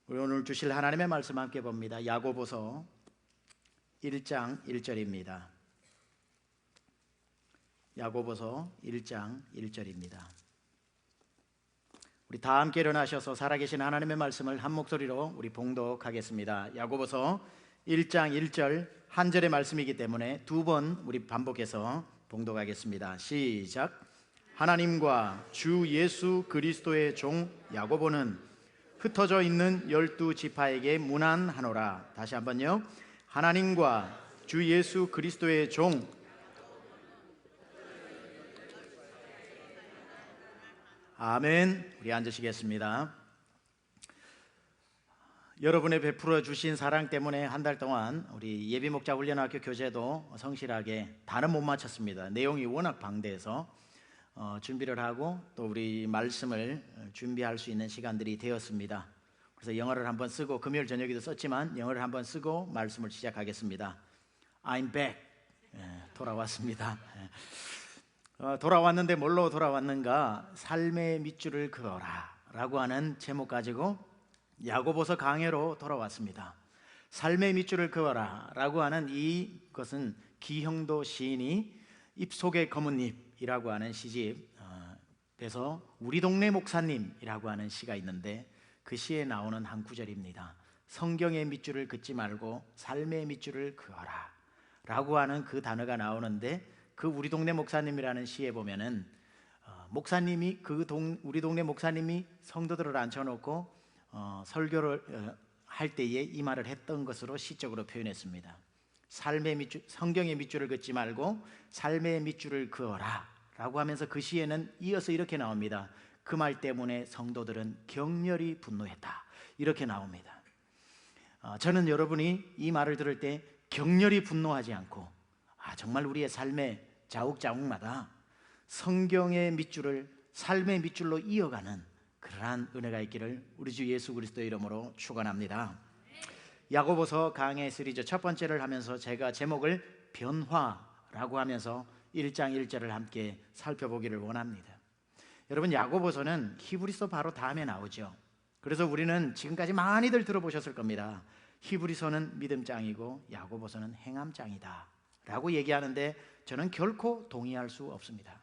우리 오늘 주실 하나님의 말씀 함께 봅니다. 야고보서 1장 1절입니다. 야고보서 1장 1절입니다. 우리 다 함께 일어나셔서 살아계신 하나님의 말씀을 한 목소리로 우리 봉독하겠습니다. 야고보서 1장 1절 한 절의 말씀이기 때문에 두 번 우리 반복해서 봉독하겠습니다. 시작. 하나님과 주 예수 그리스도의 종 야고보는 흩어져 있는 12지파에게 문안하노라. 다시 한번요. 하나님과 주 예수 그리스도의 종 아멘. 우리 앉으시겠습니다. 여러분의 베풀어 주신 사랑 때문에 한 달 동안 우리 예비목자 훈련학교 교재도 성실하게 다는 못 마쳤습니다. 내용이 워낙 방대해서 준비를 하고 또 우리 말씀을 준비할 수 있는 시간들이 되었습니다. 그래서 영어를 한번 쓰고 금요일 저녁에도 썼지만 영어를 한번 쓰고 말씀을 시작하겠습니다. I'm back. 돌아왔습니다. 돌아왔는데 뭘로 돌아왔는가? 삶의 밑줄을 그어라 라고 하는 제목 가지고 야고보서 강해로 돌아왔습니다. 삶의 밑줄을 그어라 라고 하는 이것은 기형도 시인이 입속의 검은잎이라고 하는 시집에서 우리 동네 목사님이라고 하는 시가 있는데 그 시에 나오는 한 구절입니다. 성경의 밑줄을 긋지 말고 삶의 밑줄을 그어라 라고 하는 그 단어가 나오는데, 그 우리 동네 목사님이라는 시에 보면은 목사님이 우리 동네 목사님이 성도들을 앉혀놓고 설교를 할 때에 이 말을 했던 것으로 시적으로 표현했습니다. 삶의 밑줄, 성경의 밑줄을 긋지 말고 삶의 밑줄을 그어라 라고 하면서 그 시에는 이어서 이렇게 나옵니다. 그 말 때문에 성도들은 격렬히 분노했다, 이렇게 나옵니다. 저는 여러분이 이 말을 들을 때 격렬히 분노하지 않고 정말 우리의 삶의 자욱자욱마다 성경의 밑줄을 삶의 밑줄로 이어가는 그러한 은혜가 있기를 우리 주 예수 그리스도의 이름으로 축원합니다. 야고보서 강해 시리즈 첫 번째를 하면서 제가 제목을 변화라고 하면서 1장 1절을 함께 살펴보기를 원합니다. 여러분, 야고보서는 히브리서 바로 다음에 나오죠. 그래서 우리는 지금까지 많이들 들어보셨을 겁니다. 히브리서는 믿음장이고 야고보서는 행함장이다 라고 얘기하는데 저는 결코 동의할 수 없습니다.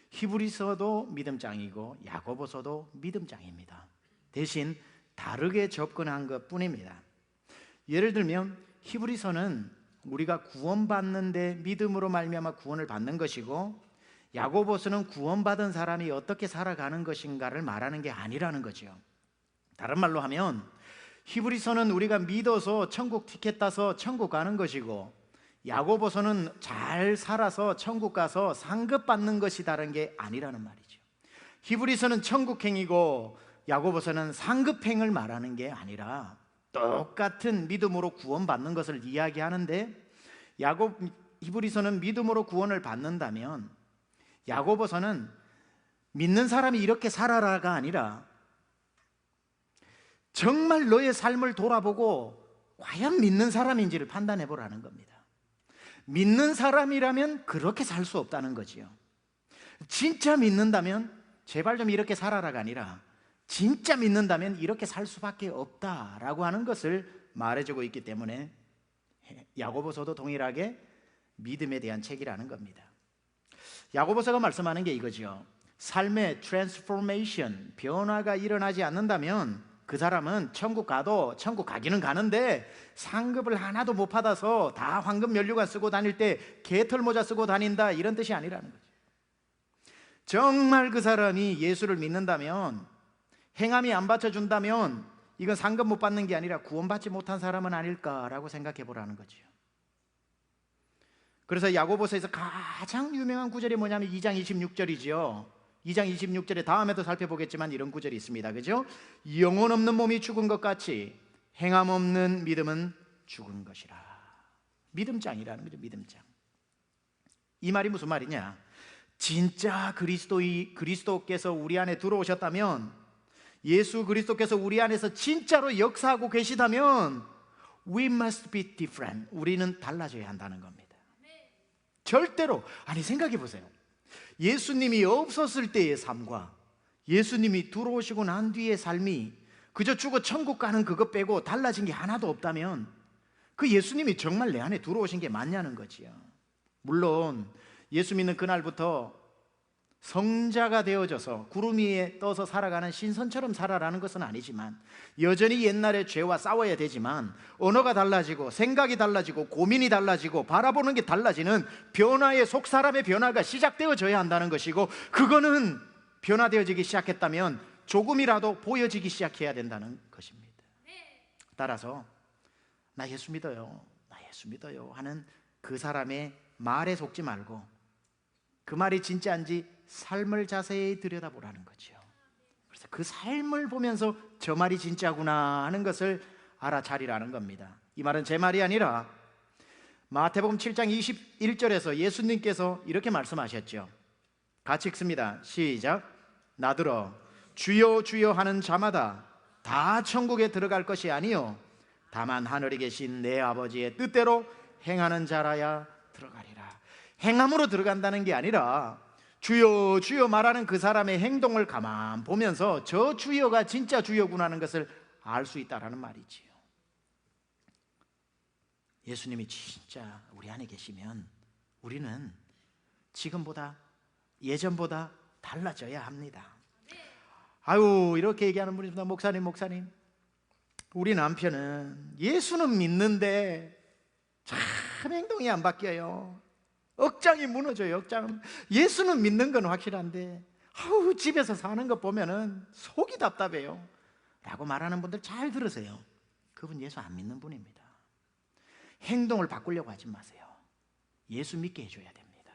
히브리서도 믿음장이고 야고보서도 믿음장입니다. 대신 다르게 접근한 것 뿐입니다. 예를 들면 히브리서는 우리가 구원받는데 믿음으로 말미암아 구원을 받는 것이고, 야고보서는 구원받은 사람이 어떻게 살아가는 것인가를 말하는 게 아니라는 거죠. 다른 말로 하면 히브리서는 우리가 믿어서 천국 티켓 따서 천국 가는 것이고, 야고보서는 잘 살아서 천국 가서 상급 받는 것이 다른 게 아니라는 말이죠. 히브리서는 천국행이고 야고보서는 상급행을 말하는 게 아니라 똑같은 믿음으로 구원받는 것을 이야기하는데, 히브리서는 믿음으로 구원을 받는다면 야고보서는 믿는 사람이 이렇게 살아라가 아니라 정말 너의 삶을 돌아보고 과연 믿는 사람인지를 판단해 보라는 겁니다. 믿는 사람이라면 그렇게 살 수 없다는 거지요. 진짜 믿는다면 제발 좀 이렇게 살아라가 아니라 진짜 믿는다면 이렇게 살 수밖에 없다라고 하는 것을 말해주고 있기 때문에 야고보서도 동일하게 믿음에 대한 책이라는 겁니다. 야고보서가 말씀하는 게 이거죠. 삶의 트랜스포메이션, 변화가 일어나지 않는다면 그 사람은 천국 가도 천국 가기는 가는데 상급을 하나도 못 받아서 다 황금 면류관 쓰고 다닐 때 개털 모자 쓰고 다닌다, 이런 뜻이 아니라는 거죠. 정말 그 사람이 예수를 믿는다면, 행함이 안 받쳐준다면 이건 상급 못 받는 게 아니라 구원받지 못한 사람은 아닐까라고 생각해 보라는 거죠. 그래서 야고보서에서 가장 유명한 구절이 뭐냐면 2장 26절이죠. 2장 26절에 다음에도 살펴보겠지만 이런 구절이 있습니다. 그죠? 영혼 없는 몸이 죽은 것 같이 행함 없는 믿음은 죽은 것이라. 믿음장이라는 거죠. 믿음장. 이 말이 무슨 말이냐? 진짜 그리스도께서 우리 안에 들어오셨다면, 예수 그리스도께서 우리 안에서 진짜로 역사하고 계시다면 we must be different. 우리는 달라져야 한다는 겁니다. 절대로, 생각해 보세요. 예수님이 없었을 때의 삶과 예수님이 들어오시고 난 뒤의 삶이 그저 죽어 천국 가는 그것 빼고 달라진 게 하나도 없다면 그 예수님이 정말 내 안에 들어오신 게 맞냐는 거지요. 물론 예수 믿는 그날부터 성자가 되어져서 구름 위에 떠서 살아가는 신선처럼 살아라는 것은 아니지만 여전히 옛날의 죄와 싸워야 되지만 언어가 달라지고 생각이 달라지고 고민이 달라지고 바라보는 게 달라지는 변화의 속사람의 변화가 시작되어져야 한다는 것이고, 그거는 변화되어지기 시작했다면 조금이라도 보여지기 시작해야 된다는 것입니다. 따라서 나 예수 믿어요, 나 예수 믿어요 하는 그 사람의 말에 속지 말고 그 말이 진짜인지 삶을 자세히 들여다보라는 거죠. 그래서 그 삶을 보면서 저 말이 진짜구나 하는 것을 알아차리라는 겁니다. 이 말은 제 말이 아니라 마태복음 7장 21절에서 예수님께서 이렇게 말씀하셨죠. 같이 읽습니다. 시작. 나더러 주여 주여 하는 자마다 다 천국에 들어갈 것이 아니요 다만 하늘에 계신 내 아버지의 뜻대로 행하는 자라야 들어가리라. 행함으로 들어간다는 게 아니라 주여 주여 말하는 그 사람의 행동을 가만 보면서 저 주여가 진짜 주여구나 하는 것을 알 수 있다라는 말이지요. 예수님이 진짜 우리 안에 계시면 우리는 지금보다 예전보다 달라져야 합니다. 아유, 이렇게 얘기하는 분이 있습니다. 목사님 우리 남편은 예수는 믿는데 참 행동이 안 바뀌어요. 억장이 무너져요. 억장. 예수는 믿는 건 확실한데 아우, 집에서 사는 거 보면은 속이 답답해요 라고 말하는 분들 잘 들으세요. 그분 예수 안 믿는 분입니다. 행동을 바꾸려고 하지 마세요. 예수 믿게 해줘야 됩니다.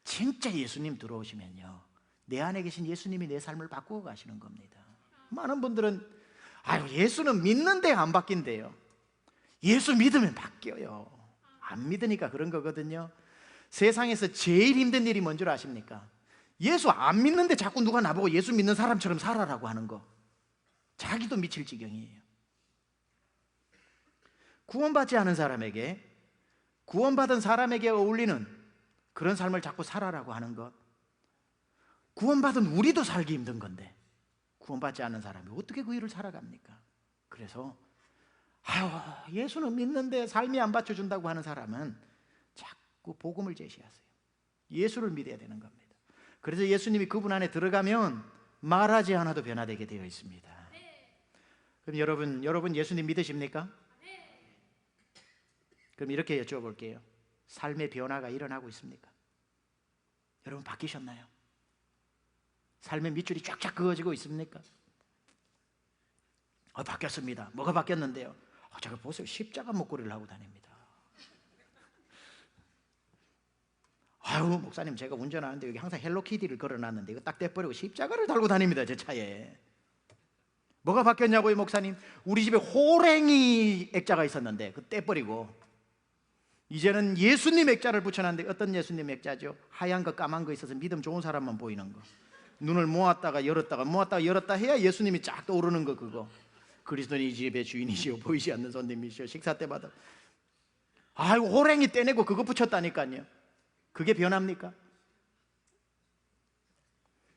진짜 예수님 들어오시면요 내 안에 계신 예수님이 내 삶을 바꾸어 가시는 겁니다. 많은 분들은 아유, 예수는 믿는데 안 바뀐대요. 예수 믿으면 바뀌어요. 안 믿으니까 그런 거거든요. 세상에서 제일 힘든 일이 뭔 줄 아십니까? 예수 안 믿는데 자꾸 누가 나보고 예수 믿는 사람처럼 살아라고 하는 거. 자기도 미칠 지경이에요. 구원받지 않은 사람에게, 구원받은 사람에게 어울리는 그런 삶을 자꾸 살아라고 하는 것. 구원받은 우리도 살기 힘든 건데 구원받지 않은 사람이 어떻게 그 일을 살아갑니까? 그래서 아유, 예수는 믿는데 삶이 안 받쳐준다고 하는 사람은 자꾸 복음을 제시하세요. 예수를 믿어야 되는 겁니다. 그래서 예수님이 그분 안에 들어가면 말하지 않아도 변화되게 되어 있습니다. 그럼 여러분 예수님 믿으십니까? 그럼 이렇게 여쭤볼게요. 삶의 변화가 일어나고 있습니까? 여러분 바뀌셨나요? 삶의 밑줄이 쫙쫙 그어지고 있습니까? 바뀌었습니다. 뭐가 바뀌었는데요? 제가 보세요. 십자가 목걸이를 하고 다닙니다. 아유, 목사님 제가 운전하는데 여기 항상 헬로키티를 걸어놨는데 이거 딱 떼버리고 십자가를 달고 다닙니다. 제 차에. 뭐가 바뀌었냐고요, 목사님? 우리 집에 호랭이 액자가 있었는데 그 떼버리고 이제는 예수님 액자를 붙여놨는데 어떤 예수님 액자죠? 하얀 거 까만 거 있어서 믿음 좋은 사람만 보이는 거. 눈을 모았다가 열었다 해야 예수님이 쫙 떠오르는 거. 그거 그리스도는 이 집의 주인이시오 보이지 않는 손님이시오. 식사 때마다 아이고, 호랭이 떼내고 그거 붙였다니까요. 그게 변합니까?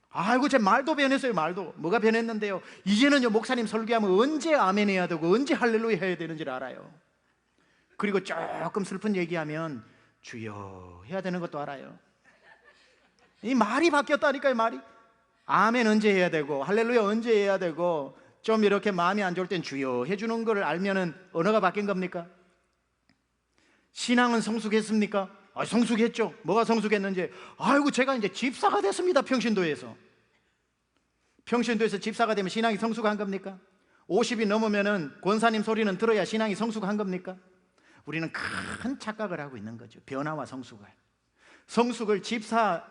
아이고, 제 말도 변했어요. 말도. 뭐가 변했는데요? 이제는요 목사님 설교하면 언제 아멘 해야 되고 언제 할렐루야 해야 되는지를 알아요. 그리고 조금 슬픈 얘기하면 주여 해야 되는 것도 알아요. 이 말이 바뀌었다니까요. 말이. 아멘 언제 해야 되고 할렐루야 언제 해야 되고 좀 이렇게 마음이 안 좋을 땐 주여 해주는 걸 알면은 언어가 바뀐 겁니까? 신앙은 성숙했습니까? 성숙했죠. 뭐가 성숙했는지. 아이고, 제가 이제 집사가 됐습니다. 평신도에서 집사가 되면 신앙이 성숙한 겁니까? 50이 넘으면은 권사님 소리는 들어야 신앙이 성숙한 겁니까? 우리는 큰 착각을 하고 있는 거죠. 변화와 성숙을 집사,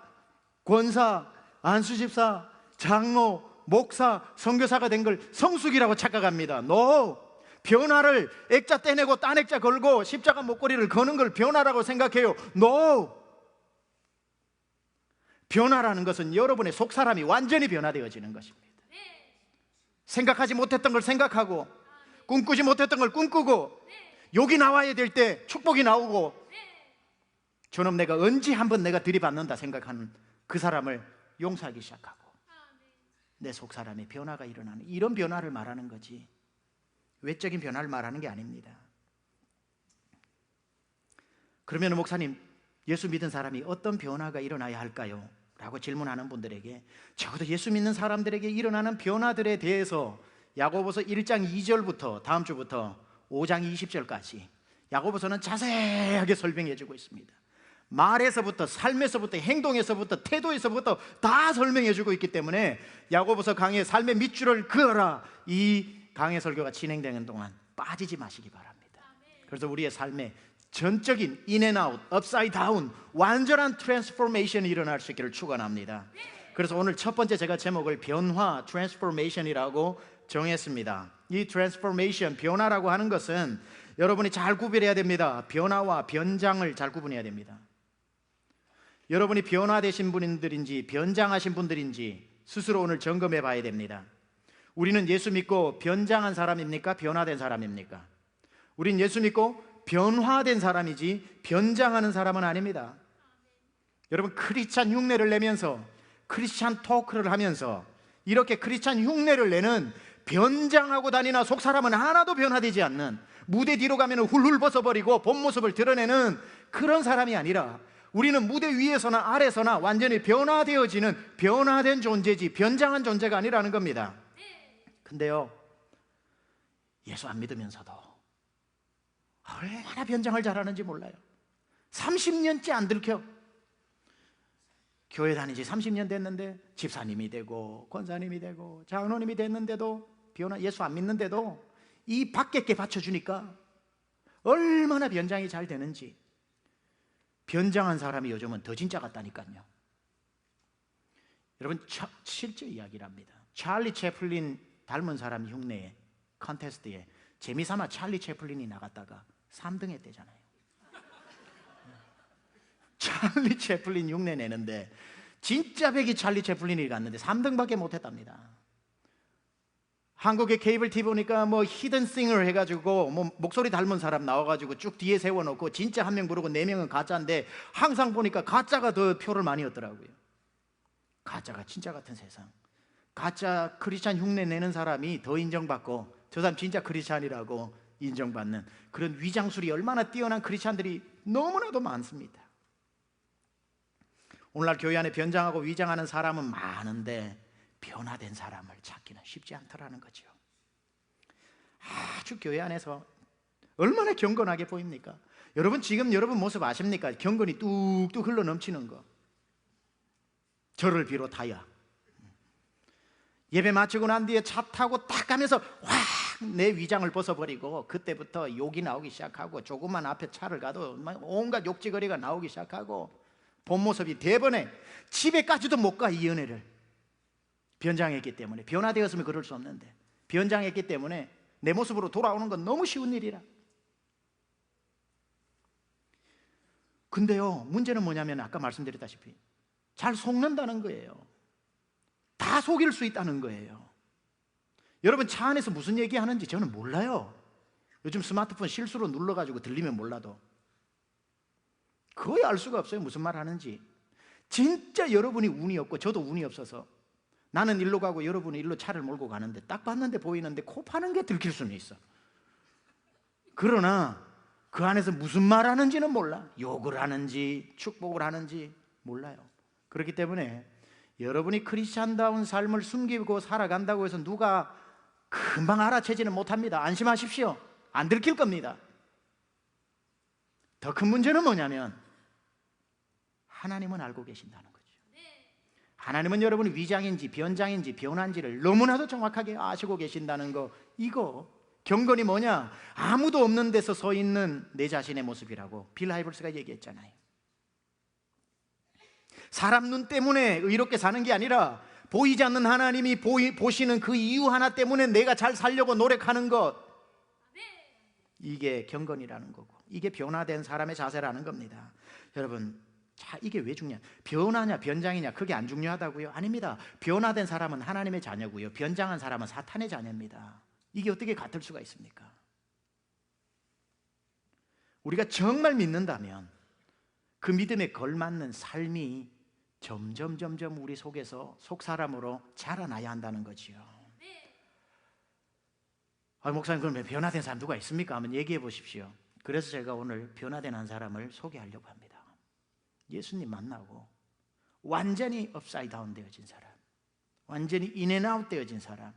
권사, 안수집사, 장로, 목사, 선교사가 된 걸 성숙이라고 착각합니다. No! 변화를 액자 떼내고 딴 액자 걸고 십자가 목걸이를 거는 걸 변화라고 생각해요. No! 변화라는 것은 여러분의 속사람이 완전히 변화되어지는 것입니다. 생각하지 못했던 걸 생각하고 꿈꾸지 못했던 걸 꿈꾸고 욕이 나와야 될 때 축복이 나오고 저놈 내가 언제 한번 내가 들이받는다 생각하는 그 사람을 용서하기 시작하고 내 속사람의 변화가 일어나는, 이런 변화를 말하는 거지 외적인 변화를 말하는 게 아닙니다. 그러면 목사님, 예수 믿은 사람이 어떤 변화가 일어나야 할까요? 라고 질문하는 분들에게, 적어도 예수 믿는 사람들에게 일어나는 변화들에 대해서 야고보서 1장 2절부터 다음 주부터 5장 20절까지 야고보서는 자세하게 설명해 주고 있습니다. 말에서부터, 삶에서부터, 행동에서부터, 태도에서부터 다 설명해 주고 있기 때문에 야고보서 강의 삶의 밑줄을 그어라, 이 강의 설교가 진행되는 동안 빠지지 마시기 바랍니다. 그래서 우리의 삶에 전적인 인앤아웃, 업사이드 다운, 완전한 트랜스포메이션이 일어날 수 있기를 축원합니다. 그래서 오늘 첫 번째 제가 제목을 변화, 트랜스포메이션이라고 정했습니다. 이 트랜스포메이션, 변화라고 하는 것은 여러분이 잘 구별해야 됩니다. 변화와 변장을 잘 구분해야 됩니다. 여러분이 변화되신 분들인지 변장하신 분들인지 스스로 오늘 점검해 봐야 됩니다. 우리는 예수 믿고 변장한 사람입니까? 변화된 사람입니까? 우린 예수 믿고 변화된 사람이지 변장하는 사람은 아닙니다. 여러분, 크리스찬 흉내를 내면서, 크리스찬 토크를 하면서 이렇게 크리스찬 흉내를 내는, 변장하고 다니나 속 사람은 하나도 변화되지 않는, 무대 뒤로 가면 훌훌 벗어버리고 본 모습을 드러내는 그런 사람이 아니라, 우리는 무대 위에서나 아래서나 완전히 변화되어지는 변화된 존재지 변장한 존재가 아니라는 겁니다. 근데요, 예수 안 믿으면서도 얼마나 변장을 잘하는지 몰라요. 30년째 안 들켜. 교회 다닌 지 30년 됐는데 집사님이 되고 권사님이 되고 장로님이 됐는데도 변화, 예수 안 믿는데도 이 밖에 게 받쳐주니까 얼마나 변장이 잘 되는지. 변장한 사람이 요즘은 더 진짜 같다니까요. 여러분, 실제 이야기랍니다. 찰리 채플린 닮은 사람 흉내에 컨테스트에 재미삼아 찰리 채플린이 나갔다가 3등 했대잖아요. 찰리 채플린 흉내 내는데 진짜 백이 찰리 채플린이 갔는데 3등밖에 못했답니다. 한국의 케이블 TV 보니까 뭐 히든 싱어를 해가지고 뭐 목소리 닮은 사람 나와가지고 쭉 뒤에 세워놓고 진짜 한 명 부르고 4명은 가짜인데, 항상 보니까 가짜가 더 표를 많이 얻더라고요. 가짜가 진짜 같은 세상. 가짜 크리스찬 흉내 내는 사람이 더 인정받고 저 사람 진짜 크리스찬이라고 인정받는 그런 위장술이 얼마나 뛰어난 크리스찬들이 너무나도 많습니다. 오늘날 교회 안에 변장하고 위장하는 사람은 많은데 변화된 사람을 찾기는 쉽지 않더라는 거죠. 아주 교회 안에서 얼마나 경건하게 보입니까? 여러분, 지금 여러분 모습 아십니까? 경건이 뚝뚝 흘러 넘치는 거. 저를 비롯하여 예배 마치고 난 뒤에 차 타고 딱 가면서 확 내 위장을 벗어버리고, 그때부터 욕이 나오기 시작하고, 조금만 앞에 차를 가도 온갖 욕지거리가 나오기 시작하고, 본 모습이 대번에 집에까지도 못 가. 이 은혜를 변장했기 때문에. 변화되었으면 그럴 수 없는데 변장했기 때문에 내 모습으로 돌아오는 건 너무 쉬운 일이라. 근데요, 문제는 뭐냐면 아까 말씀드렸다시피 잘 속는다는 거예요. 다 속일 수 있다는 거예요. 여러분, 차 안에서 무슨 얘기하는지 저는 몰라요. 요즘 스마트폰 실수로 눌러가지고 들리면 몰라도 거의 알 수가 없어요, 무슨 말 하는지. 진짜 여러분이 운이 없고 저도 운이 없어서 나는 일로 가고 여러분이 일로 차를 몰고 가는데 딱 봤는데 보이는데 코 파는 게 들킬 수는 있어. 그러나 그 안에서 무슨 말 하는지는 몰라. 욕을 하는지 축복을 하는지 몰라요. 그렇기 때문에 여러분이 크리스찬다운 삶을 숨기고 살아간다고 해서 누가 금방 알아채지는 못합니다. 안심하십시오. 안 들킬 겁니다. 더 큰 문제는 뭐냐면 하나님은 알고 계신다는 거죠. 하나님은 여러분이 위장인지 변장인지 변화인지를 너무나도 정확하게 아시고 계신다는 거. 이거 경건이 뭐냐? 아무도 없는 데서 서 있는 내 자신의 모습이라고 빌 하이블스가 얘기했잖아요. 사람 눈 때문에 의롭게 사는 게 아니라 보이지 않는 하나님이 보시는 그 이유 하나 때문에 내가 잘 살려고 노력하는 것, 이게 경건이라는 거고, 이게 변화된 사람의 자세라는 겁니다. 여러분, 자, 이게 왜 중요해요? 변화냐 변장이냐 그게 안 중요하다고요? 아닙니다. 변화된 사람은 하나님의 자녀고요, 변장한 사람은 사탄의 자녀입니다. 이게 어떻게 같을 수가 있습니까? 우리가 정말 믿는다면 그 믿음에 걸맞는 삶이 점점 우리 속에서 속사람으로 자라나야 한다는 거지요. 목사님, 그럼 변화된 사람 누가 있습니까? 한번 얘기해 보십시오. 그래서 제가 오늘 변화된 한 사람을 소개하려고 합니다. 예수님 만나고 완전히 업사이드 다운 되어진 사람, 완전히 인앤아웃 되어진 사람,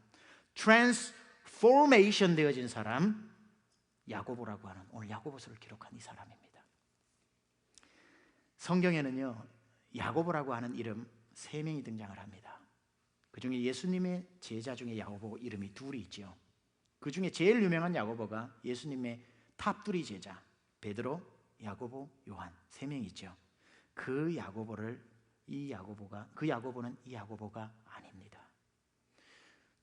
트랜스포메이션 되어진 사람, 야고보라고 하는, 오늘 야고보서를 기록한 이 사람입니다. 성경에는요, 야고보라고 하는 이름 3명이 등장을 합니다. 그 중에 예수님의 제자 중에 야고보 이름이 둘이 있죠. 그 중에 제일 유명한 야고보가 예수님의 탑3 제자, 베드로, 야고보, 요한 3명이 있죠. 그 야고보는 이 야고보가 아닙니다.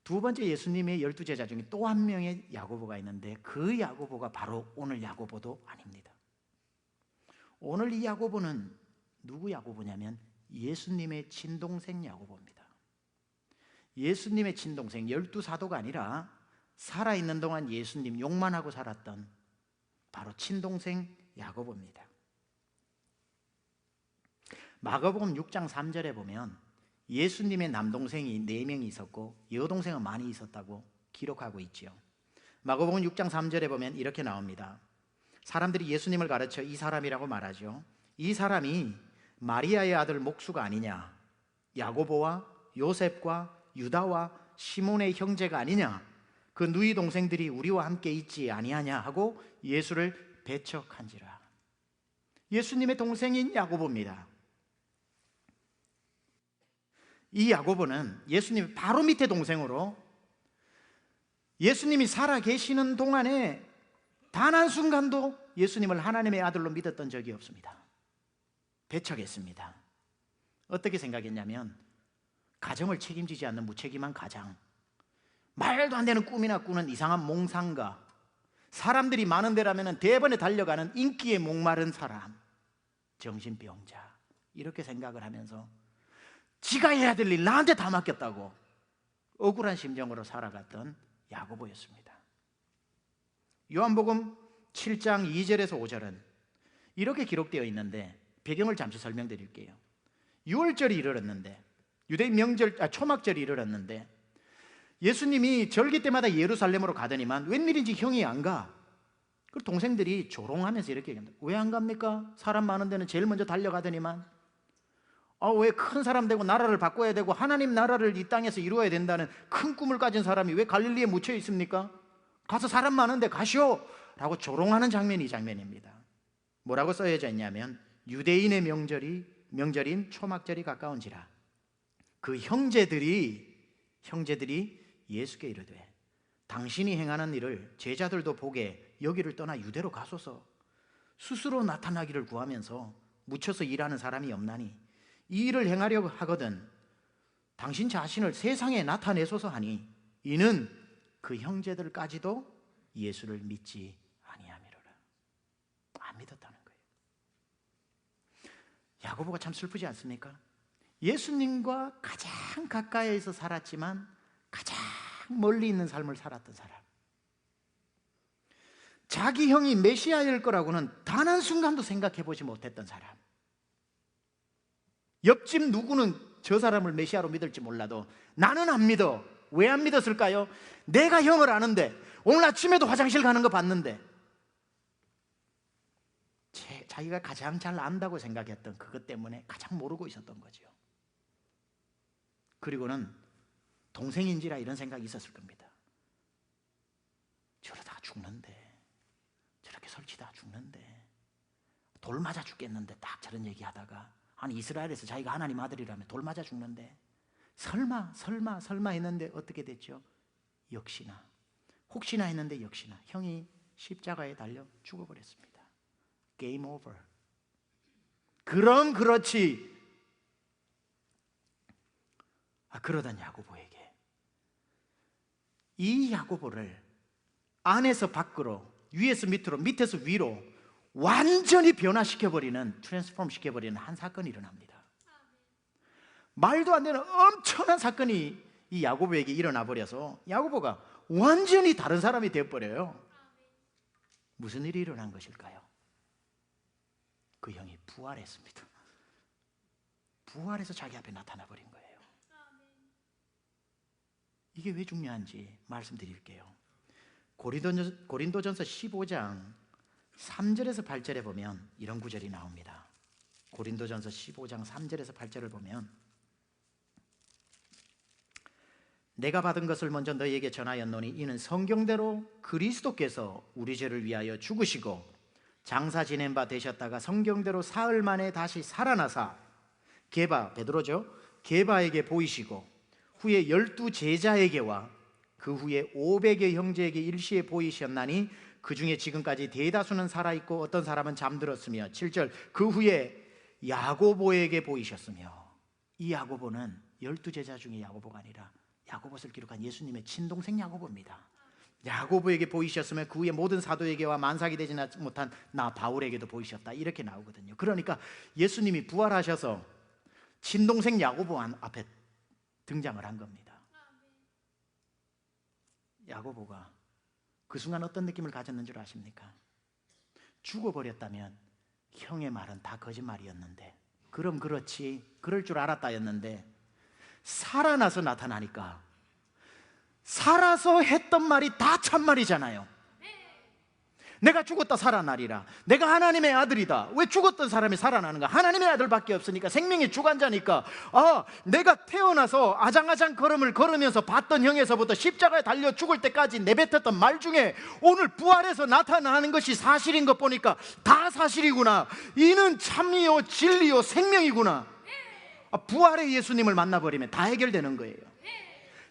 두 번째 예수님의 12제자 중에 또 한 명의 야고보가 있는데 그 야고보가 바로 오늘 야고보도 아닙니다. 오늘 이 야고보는 누구 야고보냐면 예수님의 친동생 야고보입니다. 예수님의 친동생, 12사도가 아니라 살아있는 동안 예수님 욕만 하고 살았던 바로 친동생 야고보입니다. 마가복음 6장 3절에 보면 예수님의 남동생이 4명이 있었고 여동생은 많이 있었다고 기록하고 있죠. 마가복음 6장 3절에 보면 이렇게 나옵니다. 사람들이 예수님을 가르쳐 이 사람이라고 말하죠. 이 사람이 마리아의 아들 목수가 아니냐, 야고보와 요셉과 유다와 시몬의 형제가 아니냐, 그 누이 동생들이 우리와 함께 있지 아니하냐 하고 예수를 배척한지라. 예수님의 동생인 야고보입니다. 이 야고보는 예수님 바로 밑에 동생으로 예수님이 살아 계시는 동안에 단 한순간도 예수님을 하나님의 아들로 믿었던 적이 없습니다. 배척했습니다. 어떻게 생각했냐면 가정을 책임지지 않는 무책임한 가장, 말도 안 되는 꿈이나 꾸는 이상한 몽상가, 사람들이 많은 데라면 대번에 달려가는 인기에 목마른 사람, 정신병자, 이렇게 생각을 하면서 지가 해야 될 일 나한테 다 맡겼다고 억울한 심정으로 살아갔던 야고보였습니다. 요한복음 7장 2절에서 5절은 이렇게 기록되어 있는데 배경을 잠시 설명드릴게요. 6월절이 이르렀는데, 유대인 초막절이 이르렀는데 예수님이 절기 때마다 예루살렘으로 가더니만 웬일인지 형이 안 가. 그 동생들이 조롱하면서 이렇게 얘기합니다. 왜 안 갑니까? 사람 많은 데는 제일 먼저 달려가더니만. 왜 큰 사람 되고 나라를 바꿔야 되고 하나님 나라를 이 땅에서 이루어야 된다는 큰 꿈을 가진 사람이 왜 갈릴리에 묻혀 있습니까? 가서 사람 많은데 가시오! 라고 조롱하는 장면이 이 장면입니다. 뭐라고 써여져 있냐면 유대인의 명절인 초막절이 가까운지라 그 형제들이 예수께 이르되 당신이 행하는 일을 제자들도 보게 여기를 떠나 유대로 가소서. 스스로 나타나기를 구하면서 묻혀서 일하는 사람이 없나니 이 일을 행하려고 하거든 당신 자신을 세상에 나타내소서 하니 이는 그 형제들까지도 예수를 믿지 아니하미로라. 안 믿었다는 거예요. 야고보가 참 슬프지 않습니까? 예수님과 가장 가까이에서 살았지만 가장 멀리 있는 삶을 살았던 사람, 자기 형이 메시아일 거라고는 단 한순간도 생각해 보지 못했던 사람, 옆집 누구는 저 사람을 메시아로 믿을지 몰라도 나는 안 믿어. 왜 안 믿었을까요? 내가 형을 아는데 오늘 아침에도 화장실 가는 거 봤는데, 자기가 가장 잘 안다고 생각했던 그것 때문에 가장 모르고 있었던 거죠. 그리고는 동생인지라 이런 생각이 있었을 겁니다. 저러다가 죽는데, 저렇게 설치다가 죽는데, 돌 맞아 죽겠는데, 딱 저런 얘기하다가 아니 이스라엘에서 자기가 하나님 아들이라면 돌 맞아 죽는데 설마 했는데 어떻게 됐죠? 역시나, 혹시나 했는데 역시나 형이 십자가에 달려 죽어버렸습니다. 게임 오버. 그럼 그렇지. 그러던 야고보에게 이 야고보를 안에서 밖으로, 위에서 밑으로, 밑에서 위로 완전히 변화시켜버리는, 트랜스폼 시켜버리는 한 사건이 일어납니다. 말도 안 되는 엄청난 사건이 이 야고보에게 일어나 버려서 야고보가 완전히 다른 사람이 되어버려요. 무슨 일이 일어난 것일까요? 그 형이 부활했습니다. 부활해서 자기 앞에 나타나 버린 거예요. 이게 왜 중요한지 말씀드릴게요. 고린도전서 15장 3절에서 8절에 보면 이런 구절이 나옵니다. 고린도전서 15장 3절에서 8절을 보면, 내가 받은 것을 먼저 너희에게 전하였노니 이는 성경대로 그리스도께서 우리 죄를 위하여 죽으시고 장사 지낸 바 되셨다가 성경대로 사흘 만에 다시 살아나사 베드로죠, 게바에게 보이시고 후에 12 제자에게와 그 후에 500의 형제에게 일시에 보이셨나니 그 중에 지금까지 대다수는 살아있고 어떤 사람은 잠들었으며 7절 그 후에 야고보에게 보이셨으며, 이 야고보는 12 제자 중에 야고보가 아니라 야고보서를 기록한 예수님의 친동생 야고보입니다. 야고보에게 보이셨으며 그 후에 모든 사도에게와 만삭이 되지 못한 나 바울에게도 보이셨다, 이렇게 나오거든요. 그러니까 예수님이 부활하셔서 친동생 야고보 앞에 등장을 한 겁니다. 야고보가 그 순간 어떤 느낌을 가졌는 줄 아십니까? 죽어버렸다면 형의 말은 다 거짓말이었는데, 그럼 그렇지, 그럴 줄 알았다였는데, 살아나서 나타나니까 살아서 했던 말이 다 참말이잖아요. 내가 죽었다 살아나리라, 내가 하나님의 아들이다. 왜 죽었던 사람이 살아나는가? 하나님의 아들밖에 없으니까, 생명의 주관자니까. 내가 태어나서 아장아장 걸음을 걸으면서 봤던 형에서부터 십자가에 달려 죽을 때까지 내뱉었던 말 중에 오늘 부활해서 나타나는 것이 사실인 것 보니까 다 사실이구나. 이는 참이요 진리요 생명이구나. 부활의 예수님을 만나버리면 다 해결되는 거예요.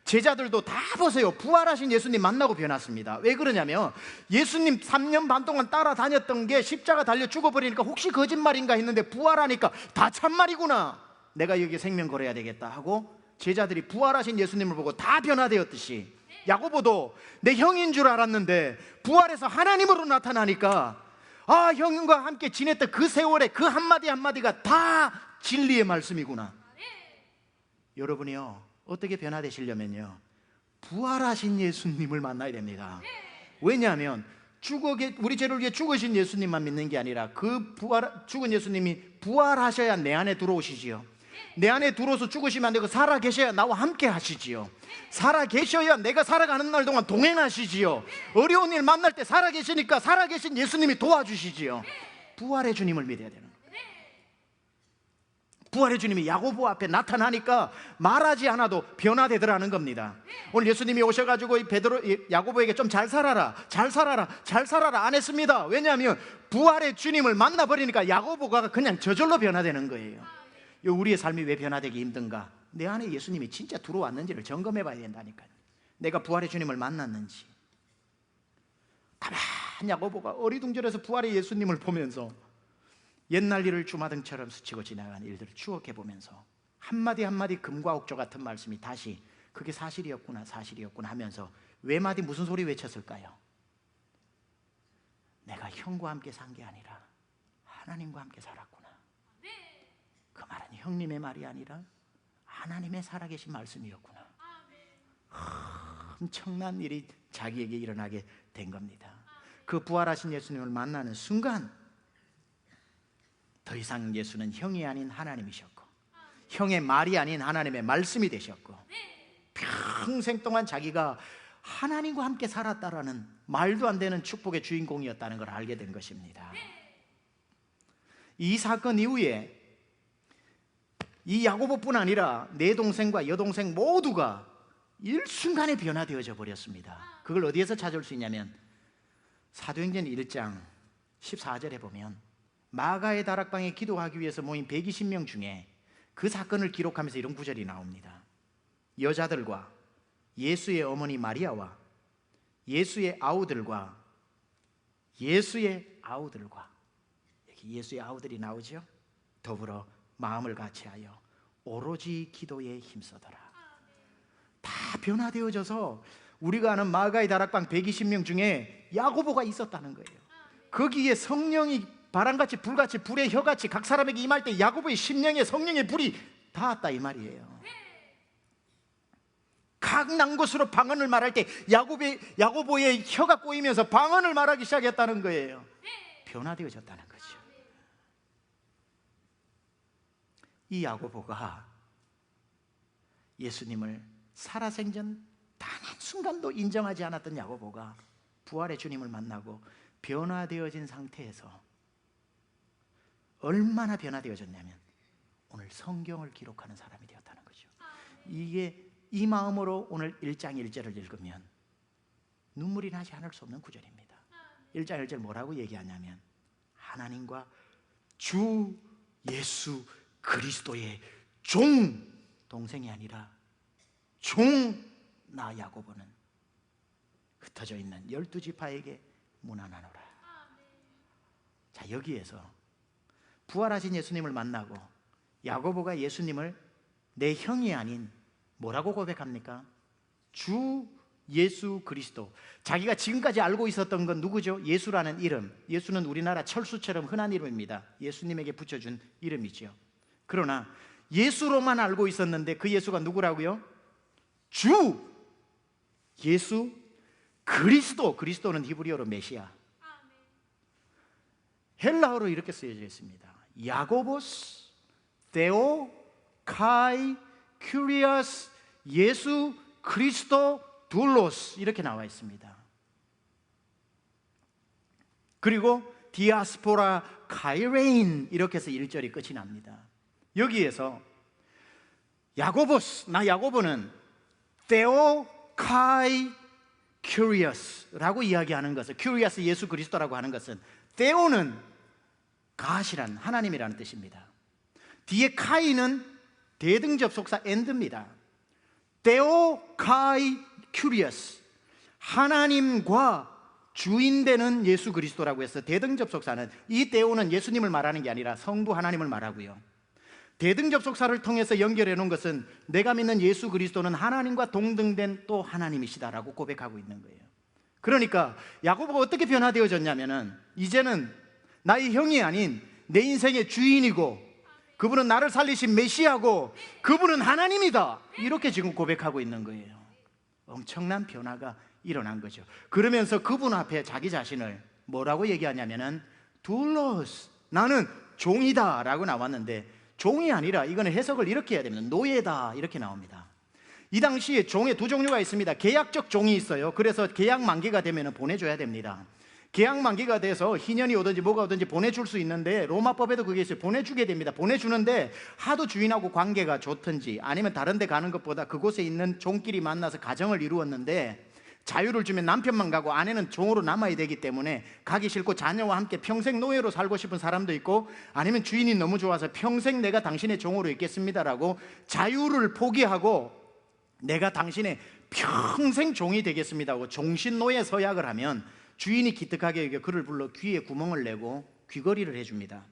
제자들도 다 보세요, 부활하신 예수님 만나고 변했습니다. 왜 그러냐면 예수님 3년 반 동안 따라다녔던 게 십자가 달려 죽어버리니까 혹시 거짓말인가 했는데 부활하니까 다 참말이구나, 내가 여기 생명 걸어야 되겠다 하고 제자들이 부활하신 예수님을 보고 다 변화되었듯이, 야고보도 내 형인 줄 알았는데 부활해서 하나님으로 나타나니까 형과 함께 지냈던 그 세월에 그 한마디 한마디가 다 진리의 말씀이구나. 여러분이요, 어떻게 변화되시려면요, 부활하신 예수님을 만나야 됩니다. 왜냐하면 우리 죄를 위해 죽으신 예수님만 믿는 게 아니라 그 죽은 예수님이 부활하셔야 내 안에 들어오시지요. 내 안에 들어오서 죽으시면 안 되고 살아 계셔야 나와 함께 하시지요. 살아 계셔야 내가 살아가는 날 동안 동행하시지요. 어려운 일 만날 때 살아 계시니까 살아계신 예수님이 도와주시지요. 부활의 주님을 믿어야 되는 거예요. 부활의 주님이 야고보 앞에 나타나니까 말하지 않아도 변화되더라는 겁니다. 오늘 예수님이 오셔가지고 야고보에게 좀 잘 살아라, 잘 살아라, 잘 살아라 안 했습니다. 왜냐하면 부활의 주님을 만나버리니까 야고보가 그냥 저절로 변화되는 거예요. 우리의 삶이 왜 변화되기 힘든가? 내 안에 예수님이 진짜 들어왔는지를 점검해 봐야 된다니까요. 내가 부활의 주님을 만났는지. 가만 야고보가 어리둥절해서 부활의 예수님을 보면서 옛날 일을 주마등처럼 스치고 지나간 일들을 추억해 보면서 한마디 한마디 금과 옥조 같은 말씀이 다시 그게 사실이었구나 하면서 외마디 무슨 소리 외쳤을까요? 내가 형과 함께 산 게 아니라 하나님과 함께 살았구나. 그 말은 형님의 말이 아니라 하나님의 살아계신 말씀이었구나. 엄청난 일이 자기에게 일어나게 된 겁니다. 그 부활하신 예수님을 만나는 순간 더 이상 예수는 형이 아닌 하나님이셨고 형의 말이 아닌 하나님의 말씀이 되셨고 평생 동안 자기가 하나님과 함께 살았다라는 말도 안 되는 축복의 주인공이었다는 걸 알게 된 것입니다. 이 사건 이후에 이 야고보뿐 아니라 내 동생과 여동생 모두가 일순간에 변화되어져 버렸습니다. 그걸 어디에서 찾을 수 있냐면 사도행전 1장 14절에 보면 마가의 다락방에 기도하기 위해서 모인 120명 중에 그 사건을 기록하면서 이런 구절이 나옵니다. 여자들과 예수의 어머니 마리아와 예수의 아우들과 여기 예수의 아우들이 나오죠. 더불어 마음을 같이하여 오로지 기도에 힘써더라. 다 변화되어져서 우리가 아는 마가의 다락방 120명 중에 야고보가 있었다는 거예요. 거기에 성령이 바람같이 불같이 불의 혀같이 각 사람에게 임할 때 야고보의 심령에 성령의 불이 닿았다 이 말이에요. 각 난 곳으로 방언을 말할 때 야고보의 혀가 꼬이면서 방언을 말하기 시작했다는 거예요. 변화되어졌다는 거죠. 이 야고보가 예수님을 살아생전 단 한순간도 인정하지 않았던 야고보가 부활의 주님을 만나고 변화되어진 상태에서 얼마나 변화되어졌냐면 오늘 성경을 기록하는 사람이 되었다는 거죠. 이게 이 마음으로 오늘 1장 1절을 읽으면 눈물이 나지 않을 수 없는 구절입니다. 1장 1절 뭐라고 얘기하냐면 하나님과 주 예수 그리스도의 종, 동생이 아니라 종 나 야고보는 흩어져 있는 12지파에게 문안하노라. 자, 여기에서 부활하신 예수님을 만나고 야고보가 예수님을 내 형이 아닌 뭐라고 고백합니까? 주 예수 그리스도. 자기가 지금까지 알고 있었던 건 누구죠? 예수라는 이름. 예수는 우리나라 철수처럼 흔한 이름입니다. 예수님에게 붙여준 이름이죠. 그러나 예수로만 알고 있었는데 그 예수가 누구라고요? 주 예수 그리스도. 그리스도는 히브리어로 메시아. 헬라어로 이렇게 쓰여져 있습니다. 야고보스 데오 카이 큐리어스 예수 그리스도 둘로스 이렇게 나와 있습니다. 그리고 디아스포라 카이레인 이렇게 해서 1절이 끝이 납니다. 여기에서 야고보스, 나 야고보는 데오 카이 큐리어스라고 이야기하는 것은, 큐리어스 예수 그리스도라고 하는 것은 데오는 가시란 하나님이라는 뜻입니다. 뒤에 카이는 대등접속사 and입니다. 데오 카이 큐리어스, 하나님과 주인 되는 예수 그리스도라고 해서 대등접속사는, 이 데오는 예수님을 말하는 게 아니라 성부 하나님을 말하고요, 대등접속사를 통해서 연결해 놓은 것은 내가 믿는 예수 그리스도는 하나님과 동등된 또 하나님이시다라고 고백하고 있는 거예요. 그러니까 야고보가 어떻게 변화되어졌냐면은 이제는 나의 형이 아닌 내 인생의 주인이고 그분은 나를 살리신 메시아고 그분은 하나님이다, 이렇게 지금 고백하고 있는 거예요. 엄청난 변화가 일어난 거죠. 그러면서 그분 앞에 자기 자신을 뭐라고 얘기하냐면은 둘로스, 나는 종이다 라고 나왔는데 종이 아니라 이거는 해석을 이렇게 해야 됩니다. 노예다 이렇게 나옵니다. 이 당시에 종의 두 종류가 있습니다. 계약적 종이 있어요. 그래서 계약 만기가 되면 보내줘야 됩니다. 계약 만기가 돼서 희년이 오든지 뭐가 오든지 보내줄 수 있는데 로마법에도 그게 있어요. 보내주게 됩니다. 보내주는데 하도 주인하고 관계가 좋든지 아니면 다른 데 가는 것보다 그곳에 있는 종끼리 만나서 가정을 이루었는데 자유를 주면 남편만 가고 아내는 종으로 남아야 되기 때문에 가기 싫고 자녀와 함께 평생 노예로 살고 싶은 사람도 있고, 아니면 주인이 너무 좋아서 평생 내가 당신의 종으로 있겠습니다라고 자유를 포기하고 내가 당신의 평생 종이 되겠습니다 하고 종신노예 서약을 하면 주인이 기특하게 그를 불러 귀에 구멍을 내고 귀걸이를 해줍니다.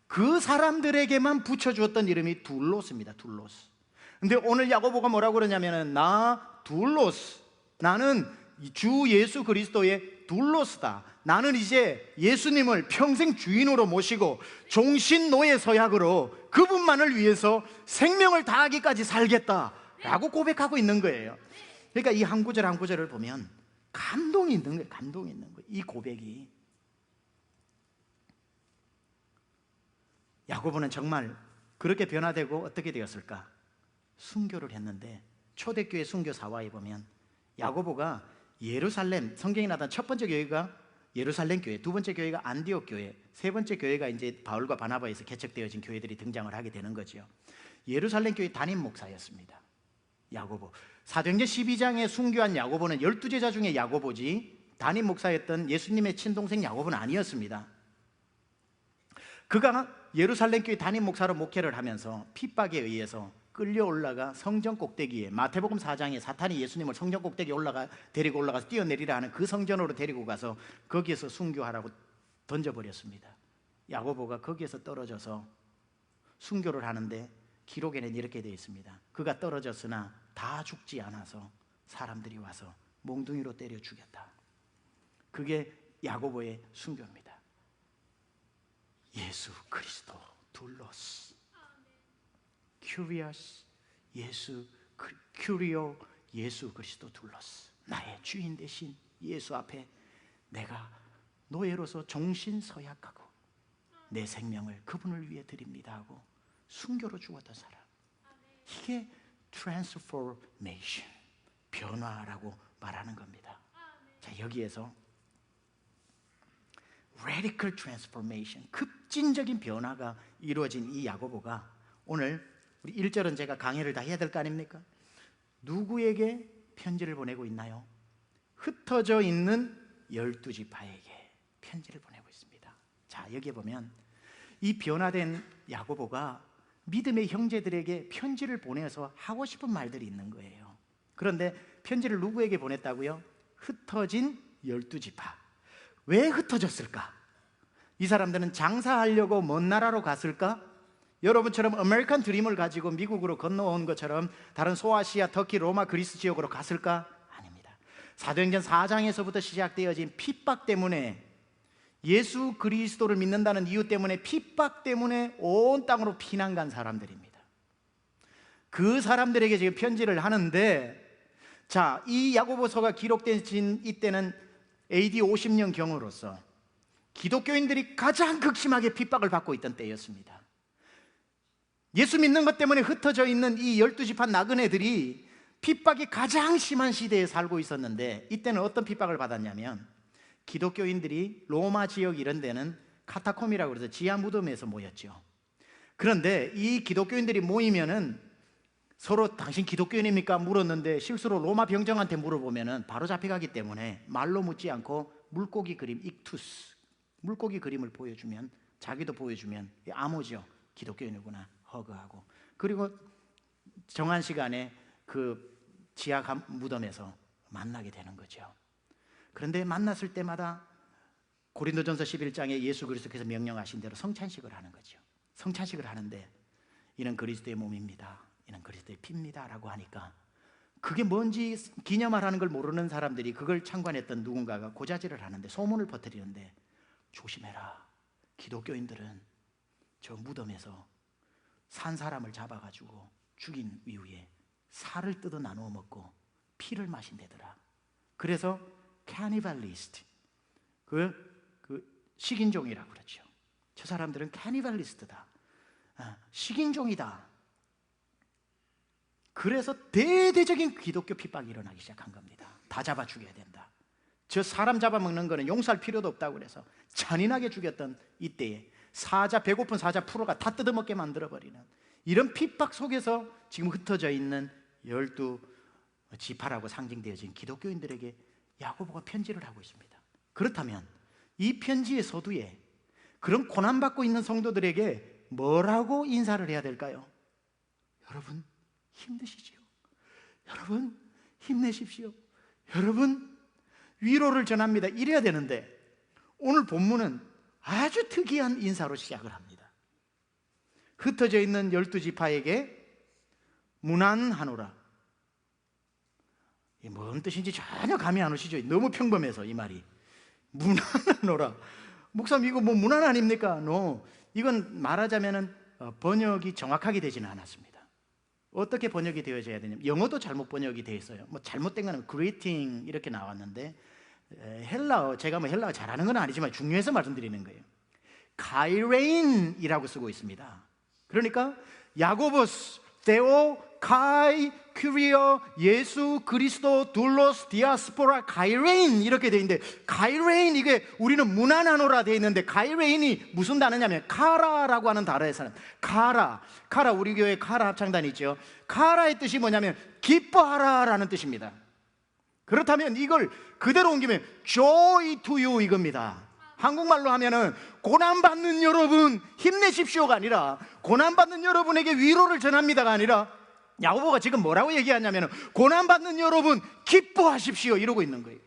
그 사람들에게만 붙여주었던 이름이 둘로스입니다. 둘로스. 근데 오늘 야고보가 뭐라고 그러냐면은 나 둘로스, 나는 주 예수 그리스도의 둘로스다. 나는 이제 예수님을 평생 주인으로 모시고 종신노예 서약으로 그분만을 위해서 생명을 다하기까지 살겠다라고 고백하고 있는 거예요. 그러니까 이 한 구절 한 구절을 보면 감동이 있는 거예요. 감동이 있는 거예요. 이 고백이. 야고보는 정말 그렇게 변화되고 어떻게 되었을까? 순교를 했는데 초대교회 순교사화에 보면 야고보가 예루살렘, 성경에 나타난 첫 번째 교회가 예루살렘 교회, 두 번째 교회가 안디옥 교회, 세 번째 교회가 이제 바울과 바나바에서 개척되어진 교회들이 등장을 하게 되는 거죠. 예루살렘 교회 담임 목사였습니다. 야고보. 사도행전 12장에 순교한 야고보는 12제자 중에 야고보지 담임 목사였던 예수님의 친동생 야고보는 아니었습니다. 그가 예루살렘 교회 담임 목사로 목회를 하면서 핍박에 의해서 끌려 올라가 성전 꼭대기에, 마태복음 4장에 사탄이 예수님을 성전 꼭대기에 데리고 올라가서 뛰어내리라 하는 그 성전으로 데리고 가서 거기에서 순교하라고 던져버렸습니다. 야고보가 거기에서 떨어져서 순교를 하는데 기록에는 이렇게 되어 있습니다. 그가 떨어졌으나 다 죽지 않아서 사람들이 와서 몽둥이로 때려 죽였다. 그게 야고보의 순교입니다. 예수 그리스도 둘로스, 큐리어스 예수, 큐리오 예수 그리스도 둘로스, 나의 주인 대신 예수 앞에 내가 노예로서 종신 서약하고 내 생명을 그분을 위해 드립니다 하고 순교로 죽었던 사람. 이게 transformation, 변화라고 말하는 겁니다. 자, 여기에서 radical transformation, 급진적인 변화가 이루어진 이 야고보가 오늘 우리 1절은 제가 강의를 다 해야 될 거 아닙니까? 누구에게 편지를 보내고 있나요? 흩어져 있는 12지파에게 편지를 보내고 있습니다. 자, 여기에 보면 이 변화된 야고보가 믿음의 형제들에게 편지를 보내서 하고 싶은 말들이 있는 거예요. 그런데 편지를 누구에게 보냈다고요? 흩어진 12지파. 왜 흩어졌을까? 이 사람들은 장사하려고 먼 나라로 갔을까? 여러분처럼 아메리칸 드림을 가지고 미국으로 건너온 것처럼 다른 소아시아, 터키, 로마, 그리스 지역으로 갔을까? 아닙니다. 사도행전 4장에서부터 시작되어진 핍박 때문에, 예수 그리스도를 믿는다는 이유 때문에, 핍박 때문에 온 땅으로 피난 간 사람들입니다. 그 사람들에게 지금 편지를 하는데, 자, 이 야고보서가 기록된 이때는 AD 50년 경으로서 기독교인들이 가장 극심하게 핍박을 받고 있던 때였습니다. 예수 믿는 것 때문에 흩어져 있는 이 12지파 나그네들이 핍박이 가장 심한 시대에 살고 있었는데, 이때는 어떤 핍박을 받았냐면, 기독교인들이 로마 지역 이런 데는 카타콤이라고 해서 지하 무덤에서 모였죠. 그런데 이 기독교인들이 모이면은 서로 당신 기독교인입니까? 물었는데 실수로 로마 병정한테 물어보면은 바로 잡혀가기 때문에 말로 묻지 않고 물고기 그림, 익투스, 물고기 그림을 보여주면, 자기도 보여주면 암호죠. 기독교인이구나 허그하고, 그리고 정한 시간에 그 지하 무덤에서 만나게 되는 거죠. 그런데 만났을 때마다 고린도전서 11장에 예수 그리스도께서 명령하신 대로 성찬식을 하는 거죠. 성찬식을 하는데 이는 그리스도의 몸입니다, 이는 그리스도의 피입니다 라고 하니까, 그게 뭔지 기념하라는 걸 모르는 사람들이 그걸 참관했던 누군가가 고자질을 하는데, 소문을 퍼뜨리는데, 조심해라, 기독교인들은 저 무덤에서 산 사람을 잡아가지고 죽인 이후에 살을 뜯어 나누어 먹고 피를 마신대더라. 그래서 캐니발리스트, 식인종이라고 그러죠. 저 사람들은 캐니발리스트다, 식인종이다. 그래서 대대적인 기독교 핍박이 일어나기 시작한 겁니다. 다 잡아 죽여야 된다. 저 사람 잡아먹는 거는 용서할 필요도 없다고 그래서 잔인하게 죽였던 이때에 사자, 배고픈 사자 풀어가 다 뜯어먹게 만들어버리는 이런 핍박 속에서 지금 흩어져 있는 12지파라고 상징되어진 기독교인들에게 야고보가 편지를 하고 있습니다. 그렇다면 이 편지의 서두에 그런 고난받고 있는 성도들에게 뭐라고 인사를 해야 될까요? 여러분 힘드시지요? 여러분 힘내십시오. 여러분 위로를 전합니다. 이래야 되는데, 오늘 본문은 아주 특이한 인사로 시작을 합니다. 흩어져 있는 12지파에게 무난하노라. 이게 뭔 뜻인지 전혀 감이 안 오시죠? 너무 평범해서 이 말이. 무난하노라. 목사님 이거 뭐 무난 아닙니까? No. 이건 말하자면은 번역이 정확하게 되지는 않았습니다. 어떻게 번역이 되어져야 되냐면, 영어도 잘못 번역이 되어 있어요. 뭐 잘못된 거는 greeting 이렇게 나왔는데, 헬라어, 제가 뭐 헬라어 잘하는 건 아니지만 중요해서 말씀드리는 거예요. 카이레인이라고 쓰고 있습니다. 그러니까 야고보스, 데오, 카이, 큐리어, 예수, 그리스도, 둘로스, 디아스포라, 가이레인 이렇게 돼 있는데, 가이레인, 이게 우리는 무난하노라 돼 있는데, 가이레인이 무슨 단어냐면 카라라고 하는 단어에서는 카라, 우리 교회 카라 합창단 있죠. 카라의 뜻이 뭐냐면 기뻐하라라는 뜻입니다. 그렇다면 이걸 그대로 옮기면 joy to you 이겁니다. 한국말로 하면은 고난받는 여러분 힘내십시오가 아니라, 고난받는 여러분에게 위로를 전합니다가 아니라, 야고보가 지금 뭐라고 얘기하냐면 고난받는 여러분 기뻐하십시오 이러고 있는 거예요.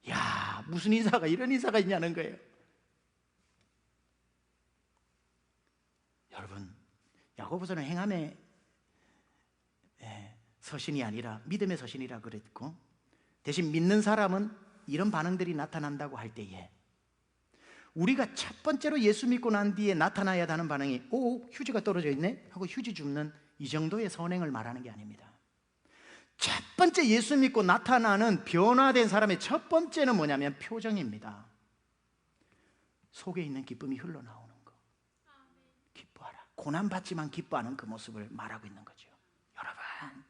야, 무슨 인사가 이런 인사가 있냐는 거예요. 여러분, 야고보서는 행함의 서신이 아니라 믿음의 서신이라 그랬고, 대신 믿는 사람은 이런 반응들이 나타난다고 할 때에, 우리가 첫 번째로 예수 믿고 난 뒤에 나타나야 하는 반응이 오, 휴지가 떨어져 있네 하고 휴지 줍는 이 정도의 선행을 말하는 게 아닙니다. 첫 번째 예수 믿고 나타나는 변화된 사람의 첫 번째는 뭐냐면 표정입니다. 속에 있는 기쁨이 흘러나오는 거. 기뻐하라. 고난받지만 기뻐하는 그 모습을 말하고 있는 거죠. 여러분,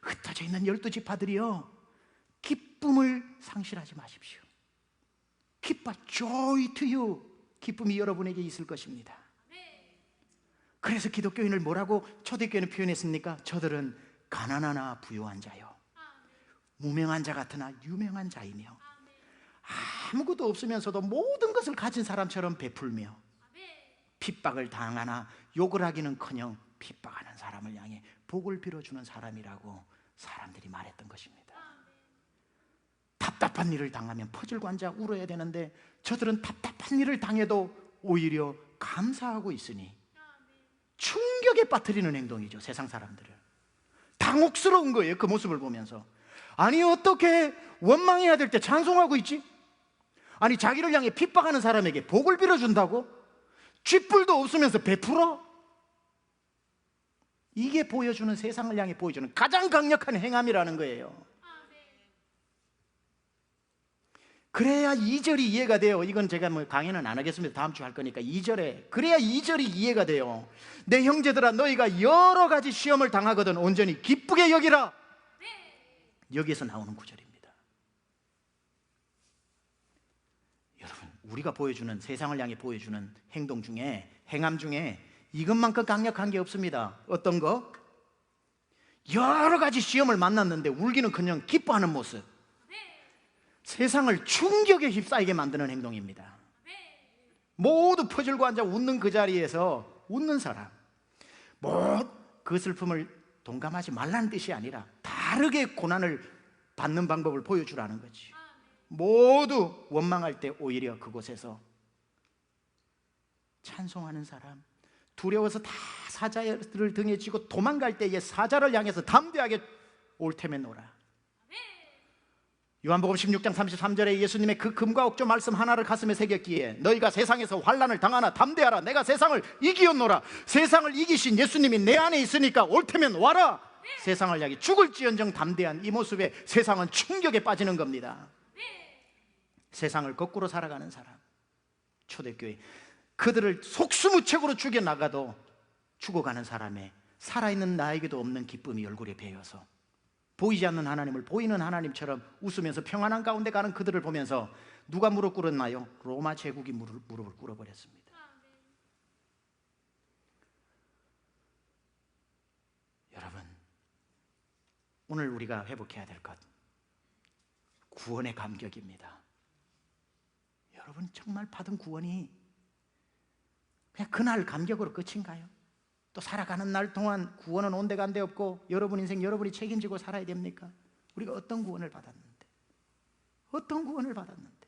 흩어져 있는 12지파들이요, 기쁨을 상실하지 마십시오. 기뻐, joy to you. 기쁨이 여러분에게 있을 것입니다. 그래서 기독교인을 뭐라고 초대교회는 표현했습니까? 저들은 가난하나 부유한 자요, 무명한 자 같으나 유명한 자이며, 아무것도 없으면서도 모든 것을 가진 사람처럼 베풀며, 핍박을 당하나 욕을 하기는커녕 핍박하는 사람을 향해 복을 빌어주는 사람이라고 사람들이 말했던 것입니다. 답답한 일을 당하면 퍼즐고 앉아 울어야 되는데 저들은 답답한 일을 당해도 오히려 감사하고 있으니 충격에 빠뜨리는 행동이죠. 세상 사람들을 당혹스러운 거예요. 그 모습을 보면서, 아니 어떻게 원망해야 될 때 찬송하고 있지? 아니 자기를 향해 핍박하는 사람에게 복을 빌어준다고? 쥐뿔도 없으면서 베풀어? 이게 보여주는, 세상을 향해 보여주는 가장 강력한 행함이라는 거예요. 그래야 2절이 이해가 돼요. 이건 제가 뭐 강의는 안 하겠습니다. 다음 주 할 거니까 2절에, 그래야 2절이 이해가 돼요. 내 형제들아, 너희가 여러 가지 시험을 당하거든 온전히 기쁘게 여기라. 여기에서 나오는 구절입니다. 여러분, 우리가 보여주는, 세상을 향해 보여주는 행동 중에, 행함 중에 이것만큼 강력한 게 없습니다. 어떤 거? 여러 가지 시험을 만났는데 울기는커녕 기뻐하는 모습, 세상을 충격에 휩싸이게 만드는 행동입니다. 모두 퍼즐고 앉아 웃는 그 자리에서 웃는 사람, 그 슬픔을 동감하지 말라는 뜻이 아니라 다르게 고난을 받는 방법을 보여주라는 거지. 모두 원망할 때 오히려 그곳에서 찬송하는 사람, 두려워서 다 사자를 등에 지고 도망갈 때에 사자를 향해서 담대하게 올 테면 오라. 요한복음 16장 33절에 예수님의 그 금과 옥조 말씀 하나를 가슴에 새겼기에 너희가 세상에서 환난을 당하나 담대하라. 내가 세상을 이기었노라. 세상을 이기신 예수님이 내 안에 있으니까 올 테면 와라. 세상을 향해 죽을지언정 담대한 이 모습에 세상은 충격에 빠지는 겁니다. 세상을 거꾸로 살아가는 사람, 초대교회, 그들을 속수무책으로 죽여나가도 죽어가는 사람의 살아있는 나에게도 없는 기쁨이 얼굴에 배어서 보이지 않는 하나님을 보이는 하나님처럼 웃으면서 평안한 가운데 가는 그들을 보면서 누가 무릎 꿇었나요? 로마 제국이 무릎을 꿇어버렸습니다. 여러분, 오늘 우리가 회복해야 될 것, 구원의 감격입니다. 여러분, 정말 받은 구원이 그냥 그날 감격으로 끝인가요? 또 살아가는 날 동안 구원은 온데간데 없고 여러분 인생 여러분이 책임지고 살아야 됩니까? 우리가 어떤 구원을 받았는데, 어떤 구원을 받았는데.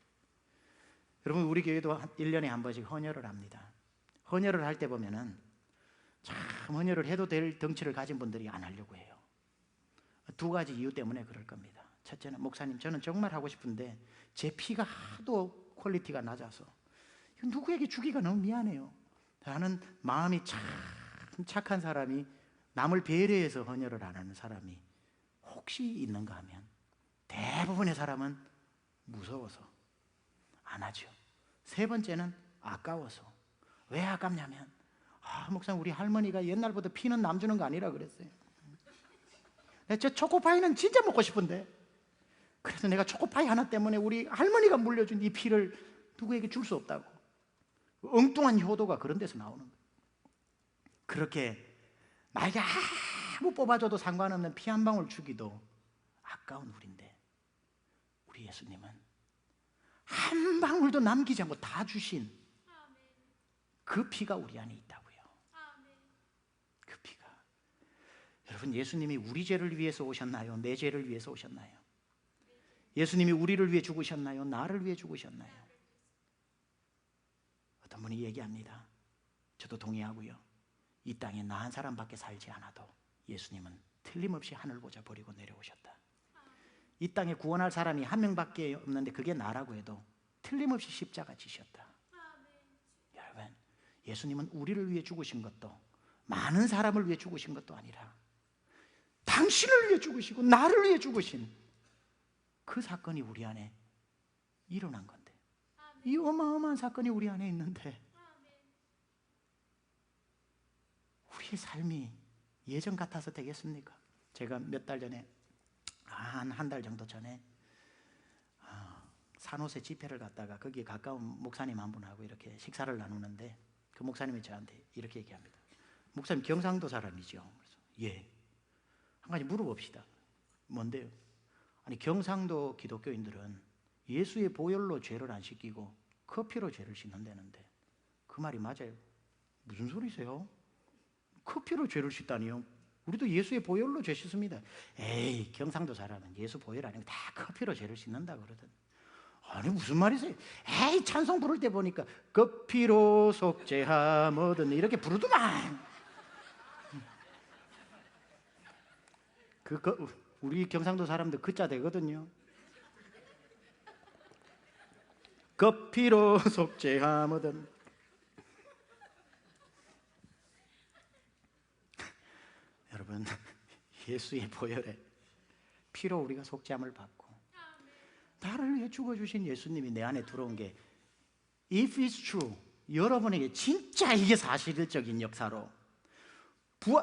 여러분, 우리 교회도 1년에 한 번씩 헌혈을 합니다. 헌혈을 할 때 보면은 참 헌혈을 해도 될 덩치를 가진 분들이 안 하려고 해요. 두 가지 이유 때문에 그럴 겁니다. 첫째는, 목사님 저는 정말 하고 싶은데 제 피가 하도 퀄리티가 낮아서 누구에게 주기가 너무 미안해요 라는 마음이 참 착한 사람이, 남을 배려해서 헌혈을 안 하는 사람이 혹시 있는가 하면 대부분의 사람은 무서워서 안 하죠. 세 번째는 아까워서. 왜 아깝냐면, 목사님 우리 할머니가 옛날부터 피는 남 주는 거 아니라 그랬어요. 저 초코파이는 진짜 먹고 싶은데, 그래서 내가 초코파이 하나 때문에 우리 할머니가 물려준 이 피를 누구에게 줄 수 없다고. 엉뚱한 효도가 그런 데서 나오는 거예요. 그렇게 나에게 아무 뽑아줘도 상관없는 피 한 방울 주기도 아까운 우리인데, 우리 예수님은 한 방울도 남기지 않고 다 주신 그 피가 우리 안에 있다고요. 그 피가. 여러분, 예수님이 우리 죄를 위해서 오셨나요? 내 죄를 위해서 오셨나요? 예수님이 우리를 위해 죽으셨나요? 나를 위해 죽으셨나요? 어떤 분이 얘기합니다. 저도 동의하고요. 이 땅에 나 한 사람밖에 살지 않아도 예수님은 틀림없이 하늘 보좌 버리고 내려오셨다. 이 땅에 구원할 사람이 한 명밖에 없는데 그게 나라고 해도 틀림없이 십자가 지셨다. 여러분, 예수님은 우리를 위해 죽으신 것도, 많은 사람을 위해 죽으신 것도 아니라 당신을 위해 죽으시고 나를 위해 죽으신 그 사건이 우리 안에 일어난 건데, 이 어마어마한 사건이 우리 안에 있는데 우리의 삶이 예전 같아서 되겠습니까? 제가 몇 달 전에, 한 달 정도 전에 산호세 집회를 갔다가 거기에 가까운 목사님 한 분하고 이렇게 식사를 나누는데 그 목사님이 저한테 이렇게 얘기합니다. 목사님 경상도 사람이죠? 그래서 예. 한 가지 물어봅시다. 뭔데요? 아니 경상도 기독교인들은 예수의 보혈로 죄를 안 씻기고 커피로 죄를 씻는다는데 그 말이 맞아요? 무슨 소리세요? 커피로 죄를 씻다니요? 우리도 예수의 보혈로 죄 씻습니다. 에이 경상도 사람은 예수 보혈 아니고 다 커피로 죄를 씻는다 그러더니 아니 무슨 말이세요? 에이 찬송 부를 때 보니까 커피로 속죄하거든 이렇게 부르더만. 우리 경상도 사람들 그자 되거든요. 커피로 속죄하거든. 여러분 예수의 보혈에 피로 우리가 속죄함을 받고 나를 위해 죽어주신 예수님이 내 안에 들어온 게 If it's true, 여러분에게 진짜 이게 사실적인 역사로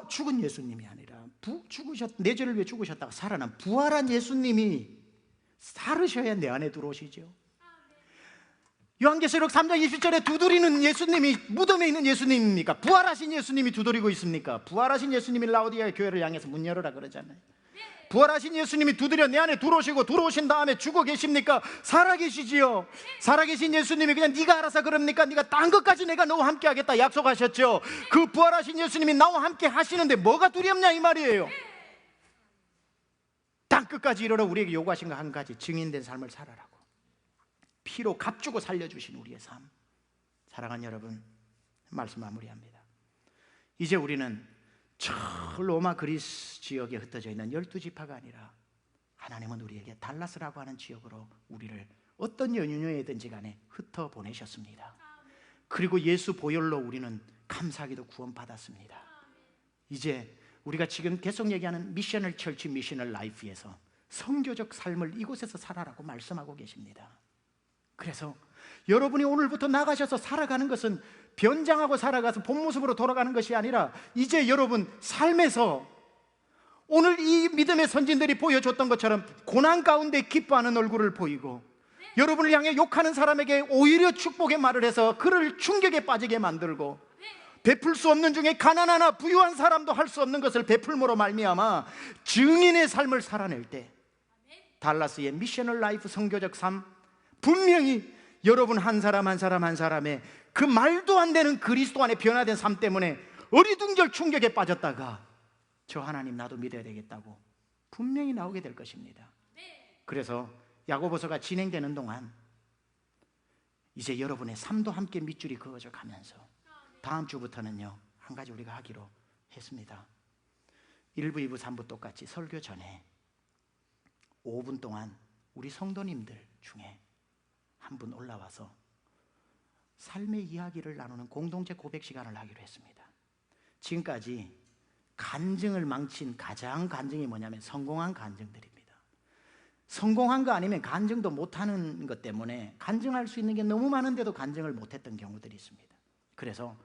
죽은 예수님이 아니라 내 죄를 위해 죽으셨다가 살아난 부활한 예수님이 살으셔야 내 안에 들어오시죠. 요한계시록 3장 20절에 두드리는 예수님이 무덤에 있는 예수님입니까? 부활하신 예수님이 두드리고 있습니까? 부활하신 예수님이 라오디아 교회를 향해서 문 열어라 그러잖아요. 부활하신 예수님이 두드려 내 안에 들어오시고 들어오신 다음에 죽어 계십니까? 살아계시지요. 살아계신 예수님이 그냥 네가 알아서 그럽니까? 네가 딴 것까지 내가 너와 함께 하겠다 약속하셨죠. 그 부활하신 예수님이 나와 함께 하시는데 뭐가 두렵냐 이 말이에요. 땅 끝까지 이르러 우리에게 요구하신 거 한 가지, 증인된 삶을 살아라고. 피로 값주고 살려주신 우리의 삶. 사랑하는 여러분, 말씀 마무리합니다. 이제 우리는 저 로마 그리스 지역에 흩어져 있는 12지파가 아니라 하나님은 우리에게 달라스라고 하는 지역으로 우리를 어떤 연유에든지 간에 흩어 보내셨습니다. 그리고 예수 보혈로 우리는 감사하게도 구원받았습니다. 이제 우리가 지금 계속 얘기하는 미셔널 철치 미셔널 라이프에서 선교적 삶을 이곳에서 살아라고 말씀하고 계십니다. 그래서 여러분이 오늘부터 나가셔서 살아가는 것은 변장하고 살아가서 본 모습으로 돌아가는 것이 아니라 이제 여러분 삶에서 오늘 이 믿음의 선진들이 보여줬던 것처럼 고난 가운데 기뻐하는 얼굴을 보이고 여러분을 향해 욕하는 사람에게 오히려 축복의 말을 해서 그를 충격에 빠지게 만들고 베풀 수 없는 중에 가난하나 부유한 사람도 할 수 없는 것을 베풀므로 말미암아 증인의 삶을 살아낼 때 달라스의 미셔널 라이프 선교적 삶, 분명히 여러분 한 사람 한 사람 한 사람의 그 말도 안 되는 그리스도 안에 변화된 삶 때문에 어리둥절 충격에 빠졌다가 저 하나님 나도 믿어야 되겠다고 분명히 나오게 될 것입니다. 그래서 야고보서가 진행되는 동안 이제 여러분의 삶도 함께 밑줄이 그어져 가면서 다음 주부터는요 한 가지 우리가 하기로 했습니다. 1부, 2부, 3부 똑같이 설교 전에 5분 동안 우리 성도님들 중에 한 분 올라와서 삶의 이야기를 나누는 공동체 고백 시간을 하기로 했습니다. 지금까지 간증을 망친 가장 간증이 뭐냐면 성공한 간증들입니다. 성공한 거 아니면 간증도 못하는 것 때문에 간증할 수 있는 게 너무 많은데도 간증을 못했던 경우들이 있습니다. 그래서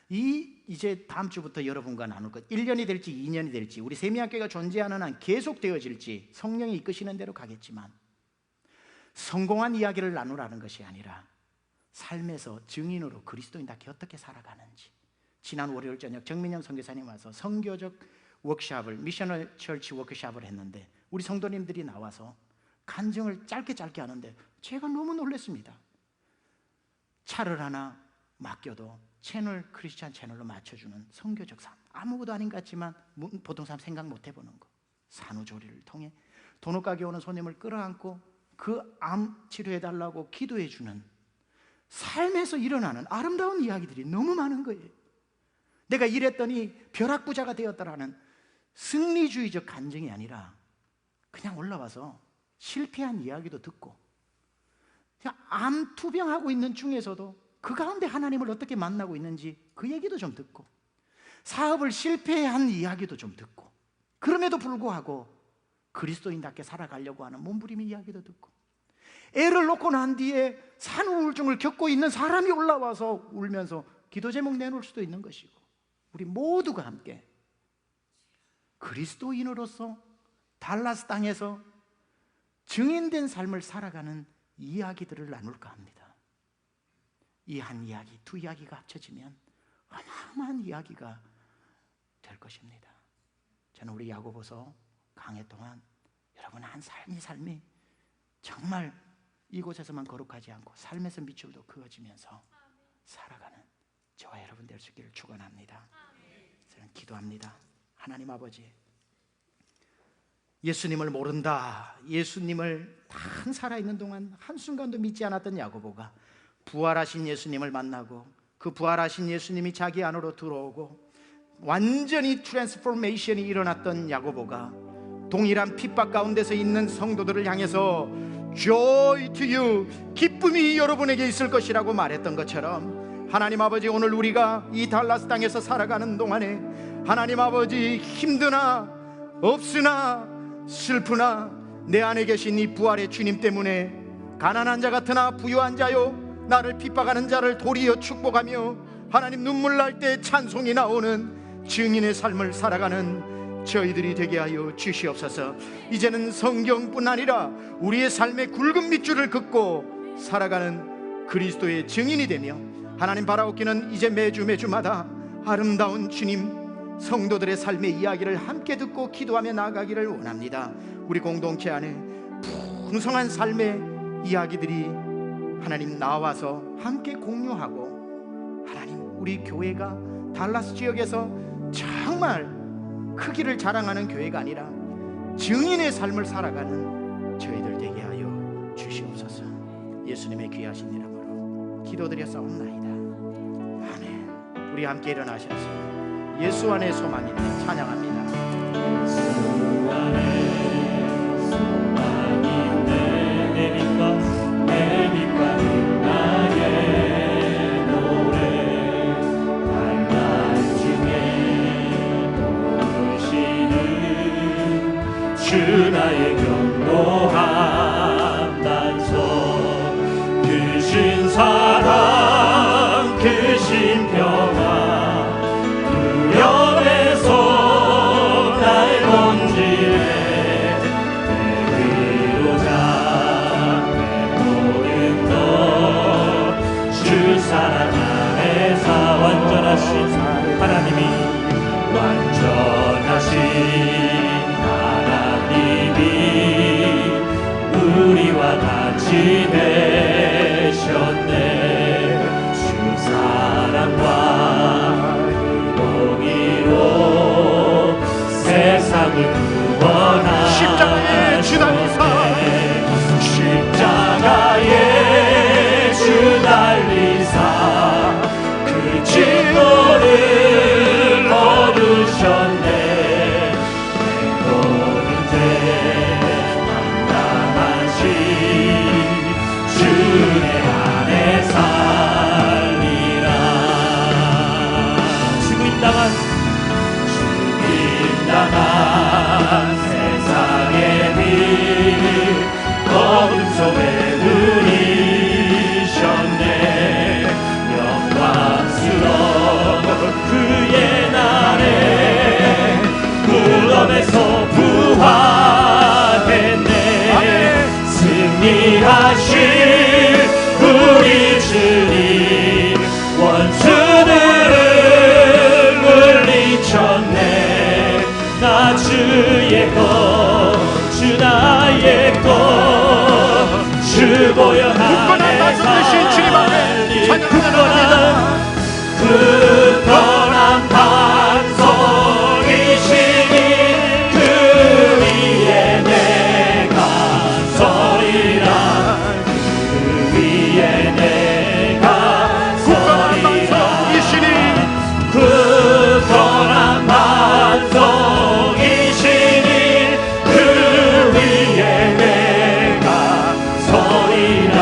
이제 다음 주부터 여러분과 나눌 것 1년이 될지 2년이 될지 우리 세미학교가 존재하는 한 계속 되어질지 성령이 이끄시는 대로 가겠지만 성공한 이야기를 나누라는 것이 아니라 삶에서 증인으로 그리스도인답게 어떻게 살아가는지. 지난 월요일 저녁 정민영 선교사님 와서 선교적 워크숍을 미셔널 철치 워크숍을 했는데 우리 성도님들이 나와서 간증을 짧게 하는데 제가 너무 놀랐습니다. 차를 하나 맡겨도 채널 크리스찬 채널로 맞춰주는 선교적 삶, 아무것도 아닌 것 같지만 보통 사람 생각 못 해보는 거. 산후조리를 통해 돈옥가게 오는 손님을 끌어안고 그 암 치료해달라고 기도해주는 삶에서 일어나는 아름다운 이야기들이 너무 많은 거예요. 내가 이랬더니 벼락부자가 되었다라는 승리주의적 간증이 아니라 그냥 올라와서 실패한 이야기도 듣고 그냥 암 투병하고 있는 중에서도 그 가운데 하나님을 어떻게 만나고 있는지 그 얘기도 좀 듣고 사업을 실패한 이야기도 좀 듣고 그럼에도 불구하고 그리스도인답게 살아가려고 하는 몸부림의 이야기도 듣고 애를 놓고 난 뒤에 산후우울증을 겪고 있는 사람이 올라와서 울면서 기도 제목 내놓을 수도 있는 것이고 우리 모두가 함께 그리스도인으로서 달라스 땅에서 증인된 삶을 살아가는 이야기들을 나눌까 합니다. 이 한 이야기, 두 이야기가 합쳐지면 어마어마한 이야기가 될 것입니다. 저는 우리 야고보서 강해 동안 여러분 한 삶이 정말 이곳에서만 거룩하지 않고 삶에서 밑줄도 그어지면서 살아가는 저와 여러분 될 수 있기를 축원합니다. 저는 기도합니다. 하나님 아버지, 예수님을 모른다, 예수님을 단 살아있는 동안 한순간도 믿지 않았던 야고보가 부활하신 예수님을 만나고 그 부활하신 예수님이 자기 안으로 들어오고 완전히 트랜스포메이션이 일어났던 야고보가 동일한 핍박 가운데서 있는 성도들을 향해서 Joy to you, 기쁨이 여러분에게 있을 것이라고 말했던 것처럼 하나님 아버지, 오늘 우리가 이 달라스 땅에서 살아가는 동안에 하나님 아버지, 힘드나 없으나 슬프나 내 안에 계신 이 부활의 주님 때문에 가난한 자 같으나 부유한 자요, 나를 핍박하는 자를 도리어 축복하며 하나님 눈물 날 때 찬송이 나오는 증인의 삶을 살아가는 저희들이 되게 하여 주시옵소서. 이제는 성경뿐 아니라 우리의 삶의 굵은 밑줄을 긋고 살아가는 그리스도의 증인이 되며 하나님 바라옵기는 이제 매주마다 아름다운 주님 성도들의 삶의 이야기를 함께 듣고 기도하며 나아가기를 원합니다. 우리 공동체 안에 풍성한 삶의 이야기들이 하나님 나와서 함께 공유하고 하나님 우리 교회가 달라스 지역에서 정말 크기를 자랑하는 교회가 아니라 증인의 삶을 살아가는 저희들 되게 하여 주시옵소서. 예수님의 귀하신 이름으로 기도드렸사옵나이다. 아멘. 우리 함께 일어나셔서 예수 안에 소망이 있는 찬양합니다. 예수 안에 소망이 있네. 내 빛과 나의 노래 달란 중에 도우시는 주 나의 견고한 단서, 크신 사랑 크신 평화 두려움에서 날 건지네. 내 위로자 내 모든 것 주 사랑 안에서 완전하신 하나님이 완전하신 하나님이 우리와 같이 되셨네. 주 사랑과 공의로 세상을 구원하셨네. 십자가의 주달리사 십자가의 주달리사 그 진노를 얻으셨네. 내 모든 죄 담당하신 주의 안에 살리라. 죽임당한 세상의 빛 어둠 속에 누리셨네. 영광스러운 그의 날에 무덤에서 부활했네. 승리하신 우리 주님 원수들을 물리쳤네. 나 주의 것 주 나의 것 주 보여 안에 살리. 굳건한 반석이시니 그 위에 내가 서리라. 그 위에 내가 서리라. 굳건한 반석이시니 그 위에 내가 서리라.